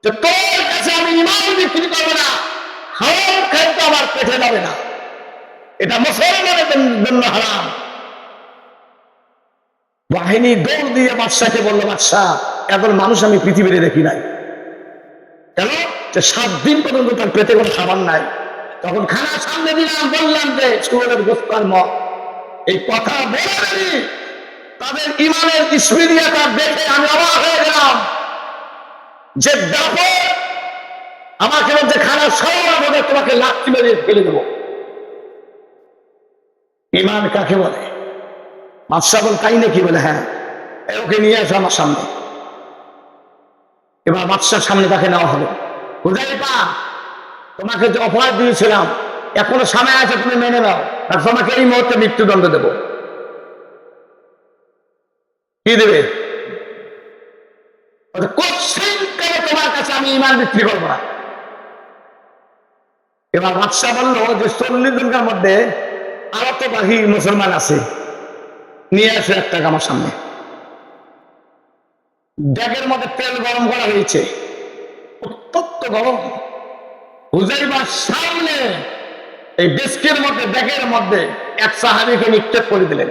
যে তোর কাছে আমি ইমান বিক্রি করবো না, হারাম খাদ্য আমার পেটে যাবে না, এটা মুসলমানের জন্য হারাম। বাহিনী দৌড় দিয়ে বাদশাকে বললো, বাদশাহ, এত মানুষ আমি পৃথিবীতে দেখি নাই। কেন? যে 7 দিন পর্যন্ত তার পেটে কোনো খাবার নাই। তখন খানা সামনে দিলাম, বললাম যে শুয়োরের গোশত আর মদ। এই কথা বলে তাদের ইমানের স্পিরিয়াটা দেখে আমি অবাক হয়ে গেলাম। যে দেখো আমাকে বলছে খানা সবার মধ্যে তোমাকে লাথি মেরে ফেলে দেবো। ইমান কাকে বলে? বাদশাহ বল, তাই নাকি? বলে হ্যাঁ, ওকে নিয়ে আসো আমার সামনে। এবার বাদশার সামনে তাকে নেওয়া হবে। হুজাইফা, তোমাকে যে অপরাধ দিয়েছিলাম এখনো সময় আছে, তুমি মেনে নাও, আর তোমাকে এই মুহূর্তে মৃত্যুদণ্ড দেব। কি দেবে? তোমার কাছে আমি ইমান বিক্রি করবো না। এবার বাদশাহ বললো যে 40 জনের মধ্যে আরো তো বাকি মুসলমান আছে, নিয়ে আসো 1 টাকা আমার সামনে। ব্যাগের মধ্যে তেল গরম করা হয়েছে, উত্তপ্ত গরম। হুযায়ফার সামনে এই ডেস্কের মধ্যে, ব্যাগের মধ্যে এক সাহাবীকে নিক্ষেপ করে দিলেন।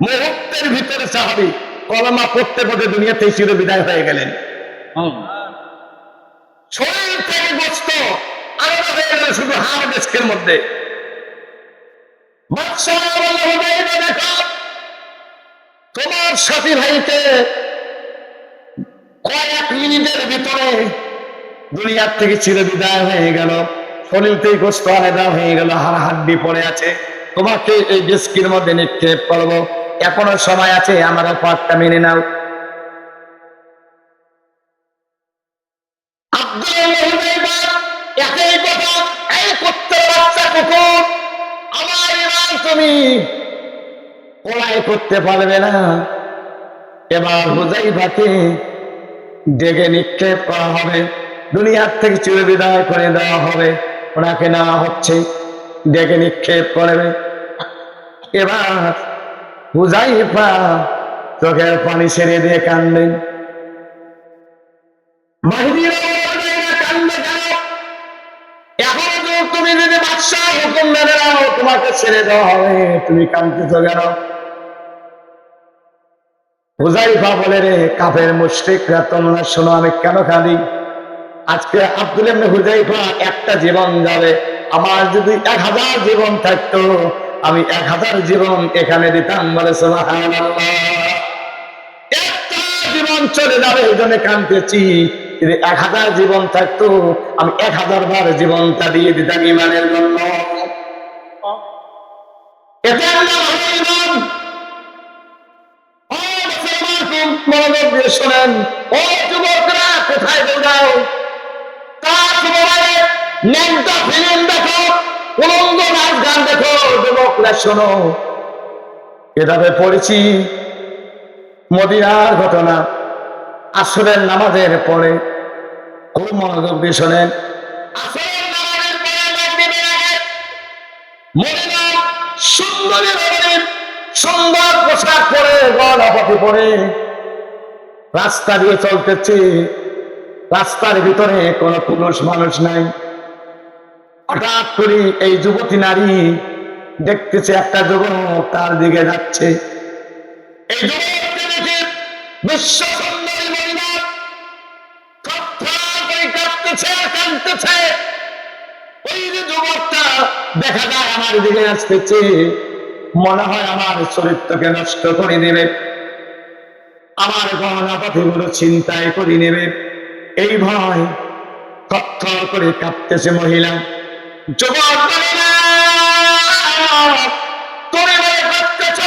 মুহূর্তের ভিতরে সাহাবী কলমা পড়তে পড়তে দুনিয়াতে চির বিদায় হয়ে গেলেন। শরীর থেকে গোস্ত আলাদা হয়ে গেল, শুধু হাড় ডেস্কের মধ্যে। বাদশাহ বলল, হুযায়ফা দেখো, তোমার সাথী ভাইকে কয়েক মিনিটের ভিতরে দুনিয়ার থেকে চির বিদায় হয়ে গেল, শরীর থেকে গোস্ত আলাদা হয়ে গেল, হাড় হাড্ডি পড়ে আছে, তোমাকে এই ডেস্কের মধ্যে নিক্ষেপ করবো, এখনো সময় আছে, আমার অফারটা মেনে নাও। তুমি পলাই করতে পারবে না। এবার হুযায়ফাকে ডেকে নিক্ষেপ করা হবে, দুনিয়ার থেকে চির বিদায় করে দেওয়া হবে। ওনাকে নেওয়া হচ্ছে, ডেকে নিক্ষেপ করবে। এবার হুযায়ফা চোখের পানি ছেড়ে দিয়ে কান্দে। এখন তুমি যদি বাদশাহ হুকুম মেনে নাও, তোমাকে ছেড়ে দেওয়া হবে, তুমি কাঁদতেছ কেন? হুযায়ফা বলে, রে কাফের মুশরিকরা, তোমরা শোনো আমি কেন কাঁদি। আজকে আব্দুল ইবনে হুযায়ফা একটা জীবন যাবে, আমার যদি 1000 জীবন থাকতো, আমি 1000 জীবন এখানে দিতাম। বলে সুবহানাল্লাহ। একটা জীবন চলে যাবে, এই জন্য কাঁদতেছি। যদি 1000 জীবন থাকতো, আমি 1000 বার জীবনটা দিয়ে দিতাম ইমানের জন্য। এটা আল্লাহ ইমান। ও মুসলমান, মনোযোগ দিয়ে শোনেন। ও যুবকরা, কোথায় দৌড়াও? ন্যাংটা ফিল্ম দেখো, উলঙ্গ নাচ গান দেখো। যুবকরা শোনো, এভাবে পড়েছি মদিনার ঘটনা, আসরের নামাজের পরে। খুব মনোযোগ দিয়ে শোনেন। আসরের নামাজের পরে মদিনা সুন্দরী রমণীর সুন্দর পোশাক পরে, গলাপটি পরে রাস্তা দিয়ে চলতেছে। রাস্তার ভিতরে কোনো পুরুষ মানুষ নাই। হঠাৎ করে এই যুবতী নারী দেখতেছে একটা যুবক তার দিকে যাচ্ছে। এই যুবককে দেখে বিশ্ব সুন্দরী মহিলা কাঁদতেছে, কাঁদতেছে। ওই যে যুবকটা দেখা যায় আমার দিকে আসতেছে, মনে হয় আমার চরিত্রকে নষ্ট করে দেবে, আমার গহনাপাতিগুলো ছিনতাই করে নেবে। এই ভয় থরথর করে কাঁপতেছে মহিলা। যুবক বলে, না, তুমি বলে কাঁদতেছ,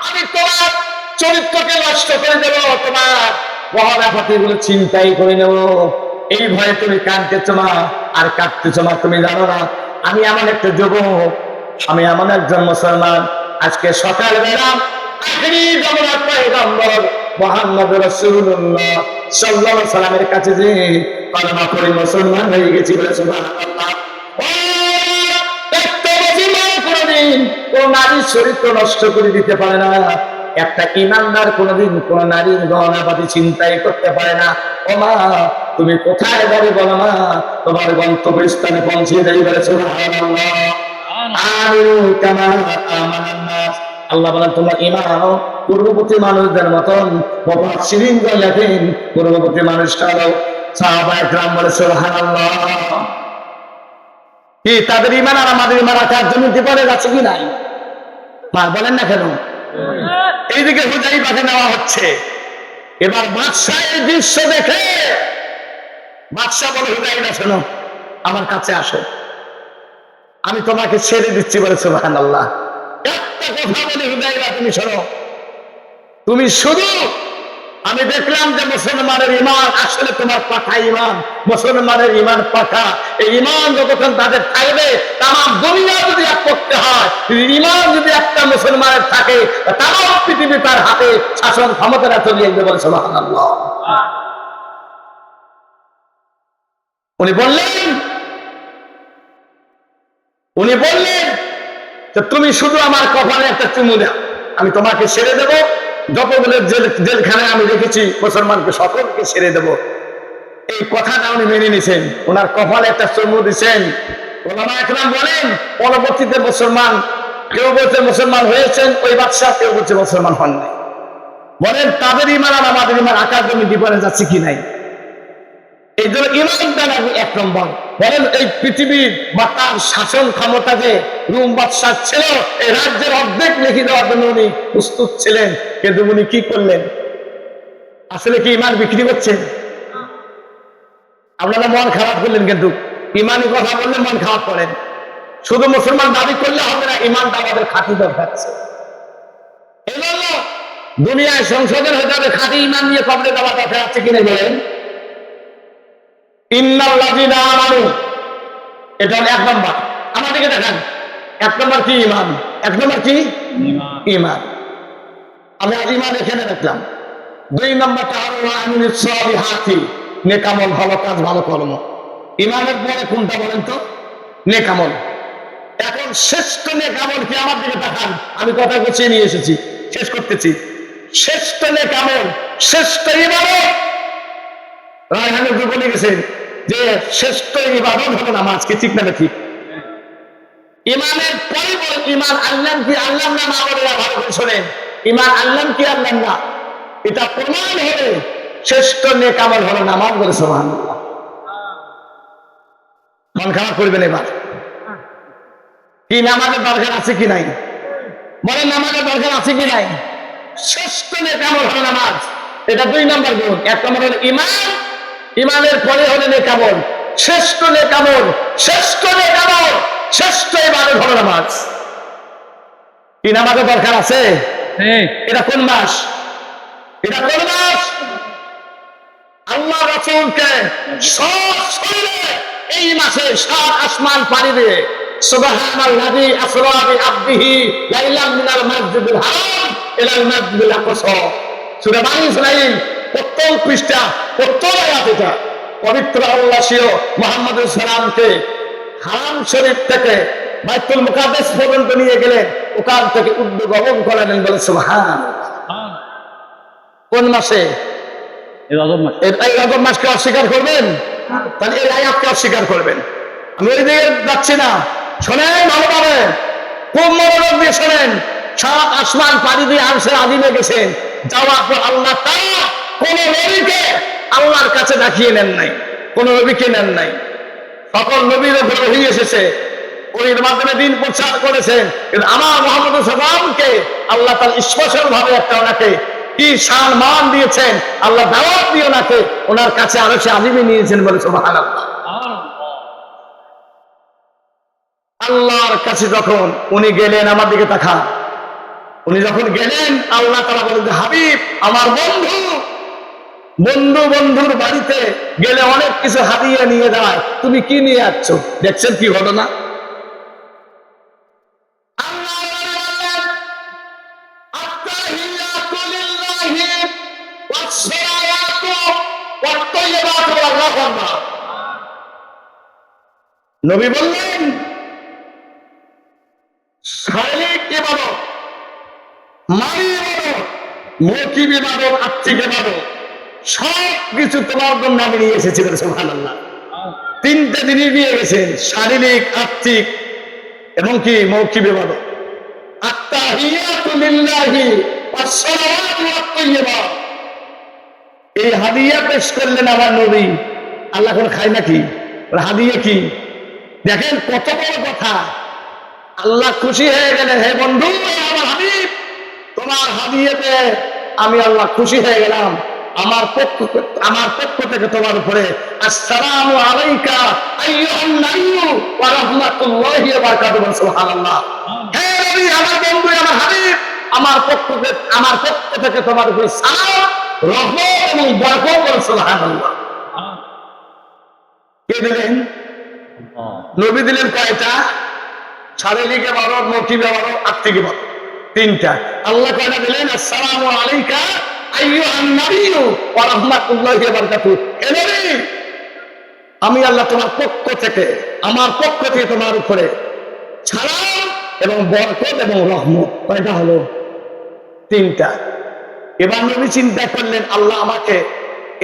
আমি তোমার চরিত্রকে নষ্ট করে দেব, তোমার গহনাপাতিগুলো ছিনতাই করে নেব। এই ভয়ে তুমি কাঁদতেছ মা, আর কাঁদতেছ মা। তুমি জানো না আমি এমন একটা যুবক, আমি এমন একজন মুসলমান। আজকে সকালবেলা আখেরি জগন্নাথ পয়গম্বর মুহাম্মদ রাসূলুল্লাহ সাল্লাল্লাহু আলাইহি সাল্লামের কাছে যে কলেমা পড়ে মুসলমান হয়ে গেছি। বলে সুবহানাল্লাহ। একটা মুসলমান কোনদিন কোন নারীর চরিত্র নষ্ট করে দিতে পারে না। একটা ঈমানদার কোনদিন কোন নারীর গহনাপাতি ছিনতাই করতে পারে না। ও মা, তুমি কোথায় যাবে বলো না, তোমার গন্তব্যস্থানে পৌঁছে যাই। বলে সুবহানাল্লাহ। আমিনু কামা আমানান নাস। আল্লাহ বলেন তোমরা ঈমান আনো পূর্ববর্তী মানুষদের মতন। মুফাসসিরিন লেখেন পূর্ববর্তী মানুষটা হলো সাহাবায়ে কেরাম। বলে সুবহানাল্লাহ। কি তাদের ঈমান আর আমাদের ঈমান আর জন্য ডিফারেন্স আছে কি নাই? মা বলেন না কেন? এইদিকে হুযায়ফাকে নেওয়া হচ্ছে। এবার বাদশাহ এই দৃশ্য দেখে বাদশাহ বলে, হুযায়ফা শোনো, আমার কাছে আসো, আমি তোমাকে ছেড়ে দিচ্ছি। বলে সুবহানাল্লাহ। একটা কথা বলি হুযায়ফা, তুমি শোনো, তুমি শুধু আমি দেখলাম যে মুসলমানের ইমান আসলে তোমার পাকা ইমান, মুসলমানের ইমান পাকা। এই ইমান যতক্ষণ তাদের থাকবে, তাম দুনিয়া যদি এক করতে হয়, ইমান যদি একটা মুসলমানের থাকে, তাম পৃথিবী তার হাতে শাসন ক্ষমতাটা চলিয়ে দেবে বলে সুবহানাল্লাহ। উনি বললেন যে তুমি শুধু আমার কপালে একটা চুমু দাও, আমি তোমাকে ছেড়ে দেব, যতগুলো জেলখানে আমি রেখেছি মুসলমানকে সকলকে ছেড়ে দেব। এই কথাটা উনি মেনে নিছেন, ওনার কপালে একটা চুমু দিচ্ছেন। ওলামা একরাম বলেন পরবর্তীতে মুসলমান, কেউ বলছে মুসলমান হয়েছেন ওই বাদশাহ, কেউ বলছে মুসলমান হন নাই। বলেন তাদের ইমান আর আমাদের ইমান আকাশ জমি ডিফারেন্স আছে কি নাই? এই জন্য ইমানটা নাকি এক নম্বর। বলেন এই পৃথিবীর বা তার শাসন ক্ষমতা যে রুম বাদশাহ ছিল, এই রাজ্যের অর্ধেক লিখে দেওয়ার জন্য উনি প্রস্তুত ছিলেন, কিন্তু উনি কি করলেন? আসলে কি ইমান বিক্রি করছেন? আপনারা মন খারাপ করলেন, কিন্তু ইমানি কথা বললে মন খারাপ করেন। শুধু মুসলমান দাবি করলে হবে না, ইমানটা আমাদের খাঁটি দরকার আছে। এই জন্য দুনিয়ায় সংশোধন হয়ে যাবে, খাঁটি ইমান নিয়ে কবরে দেওয়ার দরকার আছে কিনা বলেন? ইন্নাল্লাযীনা আমানু, এটা এক নম্বর। আমাদেরকে দেখেন, এক নম্বর কি? ইমান। এক নম্বর কি? ইমান। আমি আজ ইমান এখানে রাখলাম। দুই নম্বরটা হলো আমিনুস সালিহাতি, নেকামল, ভালো কাজ, ভালো কর্ম। ইমানের পরে কোনটা বলেন তো? নেকামল। এখন শ্রেষ্ঠ নেকামল কি? আমার দিকে দেখান, আমি কথা গুছিয়ে নিয়ে এসেছি, শেষ করতেছি। শ্রেষ্ঠ নেকামল, শ্রেষ্ঠ ইবাদত, রায়হানের বলে গেছেন যে শ্রেষ্ঠ ইবাদত হলো নামাজ। কি ঠিক না ঠিক? ইমানের পরে বলেন ইমান আল্লাহ কি আল্লাহ না? না বলে ভালো করে শোনেন, ইমান আল্লাহ কি আল্লাহ না, এটা প্রমাণ হলে শ্রেষ্ঠ নেকামল হলো নামাজ বলে সুবহানাল্লাহ। মন খারাপ করবেন এবার? কি নামাজের দরকার আছে কি নাই? বলেন নামাজের দরকার আছে কি নাই? শ্রেষ্ঠ নেকামল হলো নামাজ, এটা দুই নম্বর গুণ। এক নম্বর হলো ইমান, ইমানের পরে হলো নেকামল। শ্রেষ্ঠ নেকামল, শ্রেষ্ঠ নেকামল, শ্রেষ্ঠ ইবাদত হলো নামাজ। কি নামাজের দরকার আছে? এটা কোন মাস? এটা কোন মাস? আল্লাহ রাসূলকে সশরীরে এই মাসে 7 আসমান পাড়ি দিয়ে সুবহানাল্লাযী আসরা বিআবদিহি লাইলাম মিনাল মাসজিদিল হারাম ইলাল মাসজিদিল আকসা, সূরা বানী ইসরাঈল প্রথম পৃষ্ঠা, প্রথম আয়াত। এটা পবিত্র আল্লাহ শিও মুহাম্মদ সাল্লামকে হারাম শরীফ থেকে বাইতুল মুকাদ্দাস পর্যন্ত নিয়ে গেলেন, ওখান থেকে উদ্গমন করালেন বলে সুবহানাল্লাহ। কোন মাসে? এই রজব মাসকে অস্বীকার করবেন? তাহলে এই আয়াতকে অস্বীকার করবেন। আমি ওই দিকে যাচ্ছি না, শোনেন ভালোভাবে, খুব মনোযোগ দিয়ে শোনেন। 7 আসমান পাড়ি দিয়ে আরশের আযীমে গেছেন, যাওয়ার পর আল্লাহ তাআলা কোন নবীকে আল্লাহর কাছে দেখিয়ে নেন নাই, কোন নবীকে নেন নাই। সকল নবীর উপরে ওহী এসেছে, ওহির মাধ্যমে দিন প্রচার করেছেন, কিন্তু আমার মুহাম্মদ সাল্লাল্লাহু আল্লাহ তাআলা স্পেশাল ভাবে একটা ওনাকে কি সম্মান দিয়েছেন, আল্লাহ দাওয়াত দিয়ে ওনাকে ওনার কাছে আরশে আযীমে নিয়েছেন বলে সুবহানাল্লাহ। আল্লাহর কাছে যখন উনি গেলেন, আমার দিকে তাকান, উনি যখন গেলেন আল্লাহ তাআলা বলেন যে হাবিব আমার বন্ধু, বন্ধুর বাড়িতে গেলে অনেক কিছু হাদিয়া নিয়ে যায়, তুমি কি নিয়ে আসছো? দেখছেন কি ঘটনা? নবী বললেন শারীরিক ইবাদত, মানি ইবাদত, মৌখিক ইবাদত, আত্মিক ইবাদত, সব কিছু তোমার জন্য আমি নিয়ে এসেছি বলে সুবহানাল্লাহ। 3টে জিনিস নিয়ে গেছেন, শারীরিক, আত্মিক এবং কি মৌখিক ইবাদত। আত্তাহিয়াতু লিল্লাহি ওয়াস সালাওয়াতু ওয়াত তাইয়্যিবাত, এই হাদিয়া পেশ করলেন আমার নবী। আল্লাহ কোন খায় নাকি? হাদিয়া কি? দেখেন কত বড় কথা। আল্লাহ খুশি হয়ে গেলেন, হে বন্ধু আমার হাবিব, তোমার হাদিয়াতে আমি আল্লাহ খুশি হয়ে গেলাম। আমার পক্ষ থেকে তোমার উপরে আসসালামু আলাইকা আইয়ুহান নাবিয়্যু ওয়া রাহমাতুল্লাহি ওয়া বারাকাতুহু, সুবহানাল্লাহ। হে নবী, আমার বন্ধু, আমার হাবিব, আমার পক্ষ থেকে তোমার উপরে সালাম রহমত এবং বরকত। সুবহানাল্লাহ। কে দিলেন? নবী দিলেন কয়টা? শারীরিক ইবাদত, মৌখিক ইবাদত, আত্মিক ইবাদত, তিনটা। আল্লাহ কয়টা দিলেন? আসসালামু আলাইকা আইয়ুহান নাবিয়্যু ওয়া রাহমাতুল্লাহি ওয়া বারাকাতুহু। হে নবী, আমি আল্লাহ তোমার পক্ষ থেকে, আমার পক্ষ থেকে তোমার উপরে সালাম এবং বরকত এবং রহমত। কয়টা হলো? তিনটা। এবার নবী চিন্তা করলেন, আল্লাহ আমাকে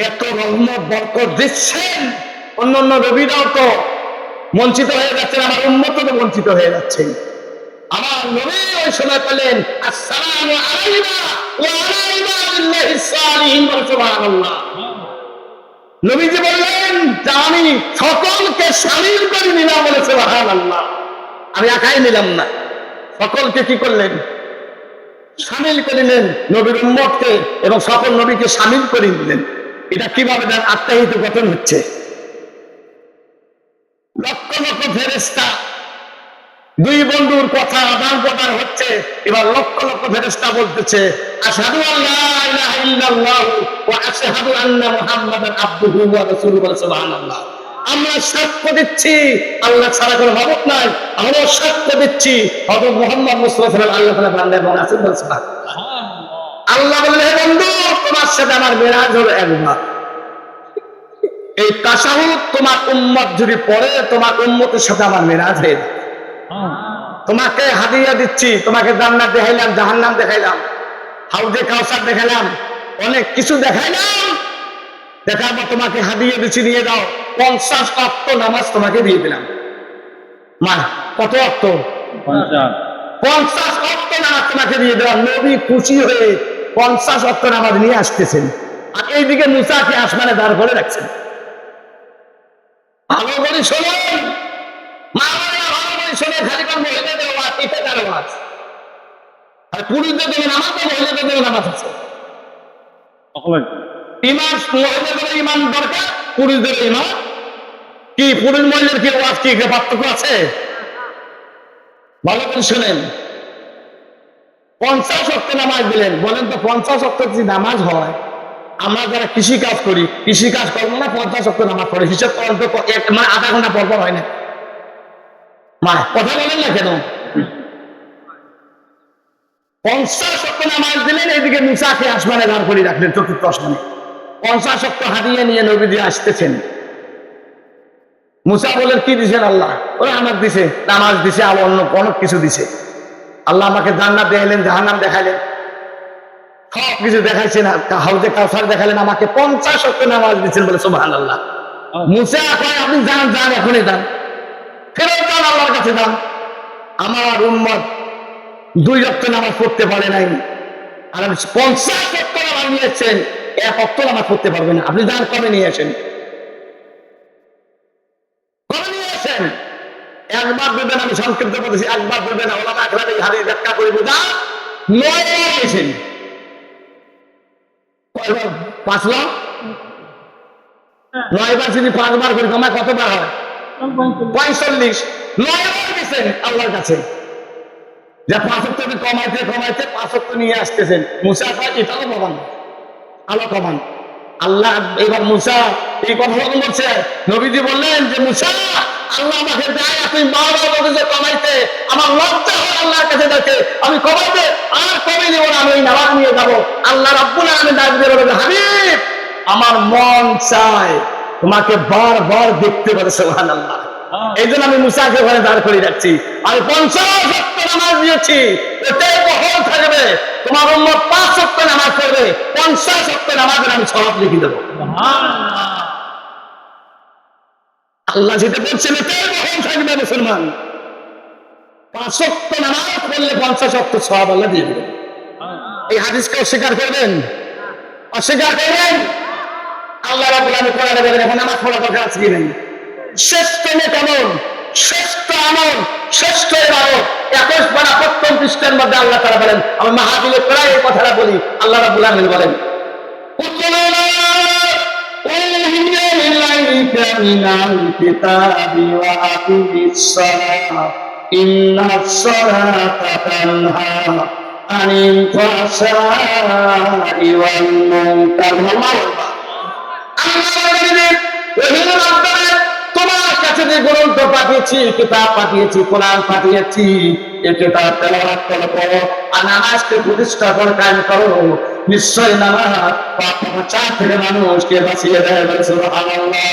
এত রহমত বরকত দিচ্ছেন, অন্যান্য নবীরাও তো বঞ্চিত হয়ে যাচ্ছেন, আমার উম্মত তো বঞ্চিত হয়ে যাচ্ছেন। আমার নবী ওই সময় বললেন, আসসালামু আলাইনা ওয়া আলা ইবাদিল্লাহিস সালিহিন। সুবহানাল্লাহ। নবীজি বললেন যে আমি সকলকে শামিল করে নিলাম। বলে সুবহানাল্লাহ। আমি একাই নিলাম না, সকলকে কি করলেন? শামিল করে নিলেন, নবীর উম্মতকে এবং সকল নবীকে শামিল করে নিলেন। এটা কিভাবে তার আত্মাহিত গঠন হচ্ছে? লক্ষ লক্ষ ফেরেশতা, দুই বন্ধুর কথা আদান প্রদান হচ্ছে। এবার লক্ষ লক্ষ ফেরেশতা বলতেছে, আশহাদু আল্লা ইলাহা ইল্লাল্লাহু ওয়া আশহাদু আন্না মুহাম্মাদান আবদুহু ওয়া রাসূলুহু। সুবহানাল্লাহ। আমরা সাক্ষ্য দিচ্ছি আল্লাহ ছাড়া কোনো মাবুদ নাই। আমরা সাক্ষ্য দিচ্ছি হযরত মুহাম্মদ মুস্তাফা সাল্লাল্লাহু আলাইহি ওয়া সাল্লাম বান্দা এবং রাসূল। সুবহানাল্লাহ। আল্লাহ বললেন, হে বন্ধু, তোমার সাথে আমার মেরাজ হলো একবার। এই তাশাহুদ তোমার উম্মত যদি পড়ে, তোমার উম্মতের সাথে আমার মেরাজ হয়ে যাবে। তোমাকে হাদিয়া দিচ্ছি, তোমাকে জান্নাত দেখাইলাম, জাহান্নাম দেখাইলাম, হাউজে কাউসার দেখাইলাম, অনেক কিছু দেখাইলাম। দেখার পর তোমাকে হাদিয়া দিচ্ছি, নিয়ে দাও। 50 ওয়াক্ত নামাজ তোমাকে দিয়ে দিলাম। মা, কত ওয়াক্ত? 50 ওয়াক্ত নামাজ তোমাকে দিয়ে দিলাম। নবী খুশি হয়ে 50 ওয়াক্ত নামাজ নিয়ে আসতেছেন, আর এইদিকে মুসাকে আসমানে দাঁড় করে রাখছেন। ভালো করে শোনেন, মা বাবা, ভালো করে শোনে। খালি কোন মহিলাদের ওয়াজ, এটা কার ওয়াজ? আর পুরুষদের জন্য নামাজ, মহিলাদের জন্য নামাজ আছে। ইমান, মহিলাদের ইমান দরকার, পুরুষদের ইমান কি? পুরুষ মহিলার কি ওয়াজ কি পার্থক্য আছে? ভালো করে শোনেন। 50 ওয়াক্ত নামাজ দিলেন। বলেন তো 50 ওয়াক্ত যদি নামাজ হয়, আমরা যারা কৃষি কাজ করি, কৃষি কাজ করবো না 50 ওয়াক্ত নামাজ পড়ে? হিসাব করেন তো, মানে আধা ঘন্টা পর পর হয় না? মা, কথা বলেন না কেন? 50 ওয়াক্ত নামাজ দিলেন, এইদিকে মুসাকে আসমানে দাঁড় করে রাখলেন, চতুর্থ আসমানে। 50 ওয়াক্ত হাদিয়া নিয়ে নবীজি আসতেছেন। মুসা বলেন, কি দিছেন আল্লাহ? ওরা আমার দিছে, নামাজ দিছে, আর অন্য অনেক কিছু দিছে। আল্লাহ আমাকে জান্নাত দেখাইলেন, জাহান্নাম দেখাইলেন, সব কিছু দেখাইছেন, হাউজে কাউসার দেখালেন, আমাকে 50 ওয়াক্ত নামাজ দিচ্ছেন। বলে সুবহানাল্লাহ। মুসা কয়, আপনি যান, যান, এখনই যান, ফেরত যান, আল্লাহর কাছে যান। আমার উম্মত 2 ওয়াক্ত নামাজ পড়তে পারে নাই, আর 50 ওয়াক্ত নামাজ নিয়েছেন, 1 ওয়াক্ত নামাজ পড়তে পারবে না। আপনি যান, কবে নিয়ে আসেন? কবে নিয়ে আসেন? একবার দেবেন, আমি সংক্ষিপ্ত বলতেছি, একবার দেবেন। ওলামা একরাম এই হাদিস ব্যাখ্যা করে বোঝা 9 বার এসেছেন। 5 বার? 9 বার যদি 5 বার করি, কমায় কতবার হয়? 45। 9 বার গেছেন আল্লাহর কাছে, যা 5 ওয়াক্ত কমাইতে কমাইতে 5 ওয়াক্ত নিয়ে আসতেছেন। মুসা কয়, এটাও কমান, আলো কমান। আল্লাহ এবার মুসা এই কথা বলছে। নবীজি বললেন যে, মুসা, আল্লাহ আমাকে দেয়, আপনি বারবার বলতে কমাইতে, আমার লজ্জা হয় আল্লাহর কাছে দেখে, আমি কমাইতে আর কমে দেবো না, আমি ওই নামাজ নিয়ে যাবো। আল্লাহ রাব্বুল আলামিন ডাক দিয়ে বলবে, হাবিব, আমার মন চায় তোমাকে বারবার দেখতে পারে। সুবহানাল্লাহ। এই জন্য আমি মুসাকে ঘরে দাঁড় করে রাখছি। আমি 50 ওয়াক্ত নামাজ দিয়েছি, এটাই বহল থাকবে। তোমার উম্মত 5 ওয়াক্ত নামাজ পড়বে, 50 ওয়াক্ত নামাজের আমি সওয়াব লিখে দেবো। আল্লাহ যেটা বলছেন, এটাই বহল থাকবে। মুসলমান 5 ওয়াক্ত নামাজ পড়লে 50 ওয়াক্ত সওয়াব আল্লাহ দিয়ে দেবেন। এই হাদিসকে অস্বীকার করবেন? অস্বীকার করবেন? আল্লাহ রাব্বুল আলামিন কোরআনে বলেন, এখন নামাজ পড়া দরকার আছে কি নাই? শ্রেষ্ঠ কেমন, শ্রেষ্ঠ আমল, শ্রেষ্ঠ ইবাদত 21 পারা প্রথম পৃষ্ঠার মধ্যে আল্লাহ তাআলা বলেন। আমি মাহফিলে প্রায় এই কথাটা বলি। আল্লাহ রাব্বুল আলামিন বলেন, মিনাল কিতাবি ওয়া আকিমিস সালাহ ইন্নাস সালাতা তানহা আনিল ফাহশাই ওয়াল মুনকার। তোমার কাছে যে গ্রন্থ পাঠিয়েছি, কিতাব পাঠিয়েছি, কোরআন পাঠিয়েছি, এই কিতাব তেলাওয়াত করো আর নামাজকে প্রতিষ্ঠা করে কায়েম করো। নিশ্চয় নামাজ পাপ প্রচার থেকে মানুষকে বাঁচিয়ে দেয়। সুবহানাল্লাহ।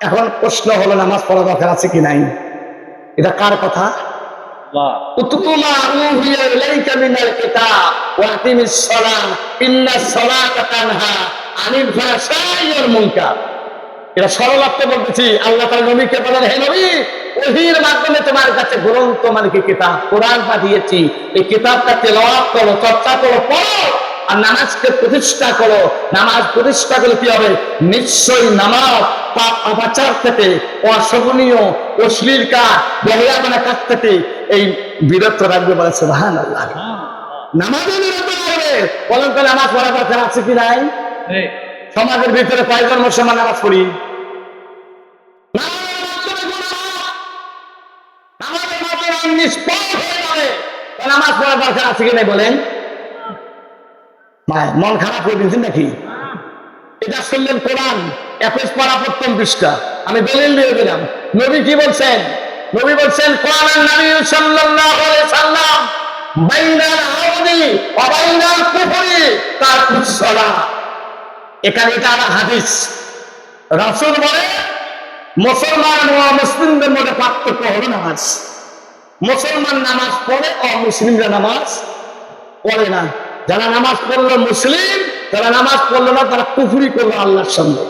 এখন প্রশ্ন হলো, নামাজ পড়া দরকার আছে কি নাই? এটা কার কথা? উতকুমা উহিয়া ইলাইকা মিনাল কিতাব ওয়া আকিমিস সালাহ ইন্নাস সালাতা তানহা আনিল ফাহশাই ওয়াল মুনকার। এটা সরল অর্থে বলতেছি, আল্লাহ তাআলা নবীকে বলেন, হে নবী, ওহীর মাধ্যমে তোমার কাছে গ্রন্থ মানে কি কিতাব কোরআন পাঠিয়েছি, এই কিতাবটা তেলাওয়াত করো, চর্চা করো, পড়ো আর নামাজকে প্রতিষ্ঠা করো। নামাজ প্রতিষ্ঠা করলে কি হবে? নিশ্চয়ই নামাজ পাপ অপাচার থেকে, অশোভনীয় অশ্লীল কাজ, বেহায়াপনা কাজ থেকে এই বিরত রাখবে। বলে সুবহানাল্লাহ। নামাজে বিরত রাখবে। বলেন তো নামাজ পড়া দরকার আছে কি নাই? সমাজের ভিতরে কয়েকজন মুসলমান নামাজ পড়ি? নামাজ পড়া দরকার আছে কি নাই বলেন? মন খারাপ করে দিয়েছেন নাকি? এটা শুনলেন কোরআন 21 পারা প্রথম পৃষ্ঠা। আমি দলিল দিয়ে দিলাম। নবী কি বলছেন? নবী বলছেন, কোরআন নবী সাল্লাল্লাহু আলাইহি সাল্লাম বাইনাল আউদি ওয়া বাইনাল কুফরি তারকুস সালাহ। এখানে এটা আমার হাদিস। রাসূল বলে, মুসলমান ও মুসলিমদের মধ্যে পার্থক্য হলো নামাজ। মুসলমান নামাজ পড়ে, অমুসলিমরা নামাজ পড়ে না। যারা নামাজ পড়লো মুসলিম, যারা নামাজ পড়লো না তারা কুফরি করলো আল্লাহর সঙ্গে।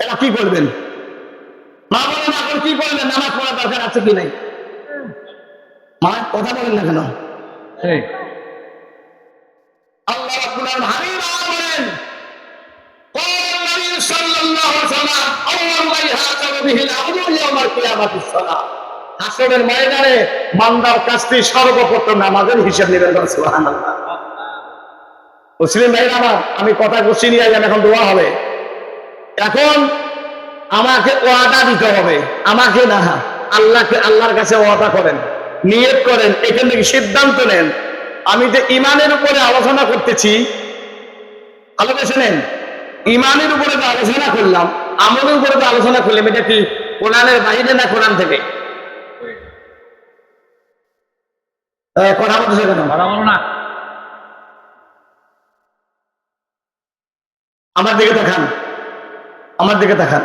এরা কি করবেন? মা বলেন, এখন কি করবেন? নামাজ পড়া দরকার আছে কি নাই? মা কথা বলেন না কেন? আল্লাহ রাব্বুল আলামিন হাবিব বলেন, কোন নবী সাল্লাল্লাহু আলাইহি ওয়াসাল্লাম আউয়াল মা ইহাতাবু বিহিল আবদু ইয়াউমাল কিয়ামাতিস সালাহ। হাসরের ময়দানে বান্দার কাছ থেকে সর্বপ্রথম নামাজের হিসাব নেবেন। সুবহানাল্লাহ। মুসলিম ভাইরা আমার, আমি কথা বলছি নিয়ে এখন দোয়া হবে। এখন আমাকে ওয়াদা দিতে হবে, আমাকে না, আল্লাহকে। আল্লাহর কাছে ওয়াদা করেন, নিয়ত করেন, এখান থেকে সিদ্ধান্ত নেন। আমি যে ইমানের উপরে আলোচনা করতেছি, আলোচনা শুনেন, ইমানের উপরে যে আলোচনা করলাম, আমলের উপরে যে আলোচনা করলাম, এটা কি কোরআনের বাইরে না কোরআন থেকে? কথা বলতেছে কেন? না, আমার দিকে দেখান, আমার দিকে দেখান।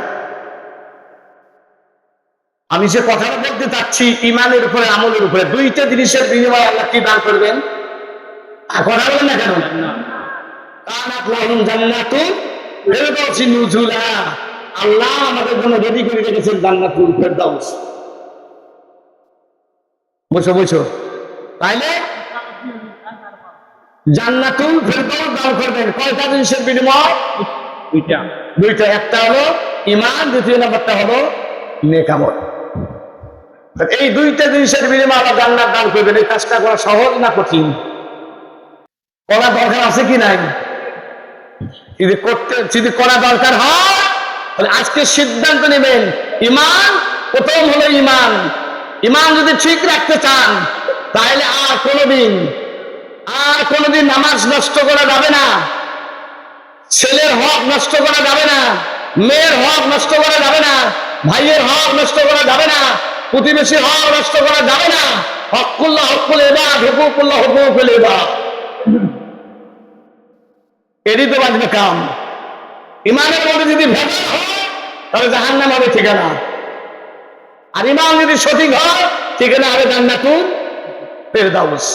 আমি যে কথাটা বলতে চাচ্ছি, ইমানের উপরে আমলের উপরে, দুইটা জিনিসের বিনিময়ে আল্লাহ কি দান করবেন? কথা বলেন না কেন? আল্লাহ আমাদের জন্য রেডি করে রেখেছেন জান্নাতুল ফেরদাউস। বুঝছো বুঝছো? তাইলে জান্নাতুল ফেরদাউস দান করবেন কয়টা জিনিসের বিনিময়? দুইটা। একটা হলো ঈমান, দ্বিতীয় নাম্বারটা হলো নেক আমল। এই দুইটা জিনিসের বিনিময়ে আল্লাহ জান্নাত দান করবেন। এই কাজটা করা সহজ না কঠিন? করা দরকার আছে কি নাই? যদি করা দরকার হয় তাহলে আজকে সিদ্ধান্ত নেবেন। ঈমান, প্রথম হলো ঈমান। ঈমান যদি ঠিক রাখতে চান তাহলে আর কোনোদিন নামাজ নষ্ট করা যাবে না, ছেলের হক নষ্ট করা যাবে না, মেয়ের হক নষ্ট করা যাবে না, ভাইয়ের হক নষ্ট করা যাবে না, প্রতিবেশীর হক নষ্ট করা যাবে না। হকুল্লাহ হকুল ইবাদ, হুকুকুল্লাহ হুকুকুল ইবাদ। এরই তো বাঁচবে কাম। ইমানের মধ্যে যদি ভেজাল হয় তাহলে জাহান্নাম হবে ঠিকানা, আর ইমান যদি সঠিক হয় ঠিকানা হবে জান্নাতুল ফেরদাউস।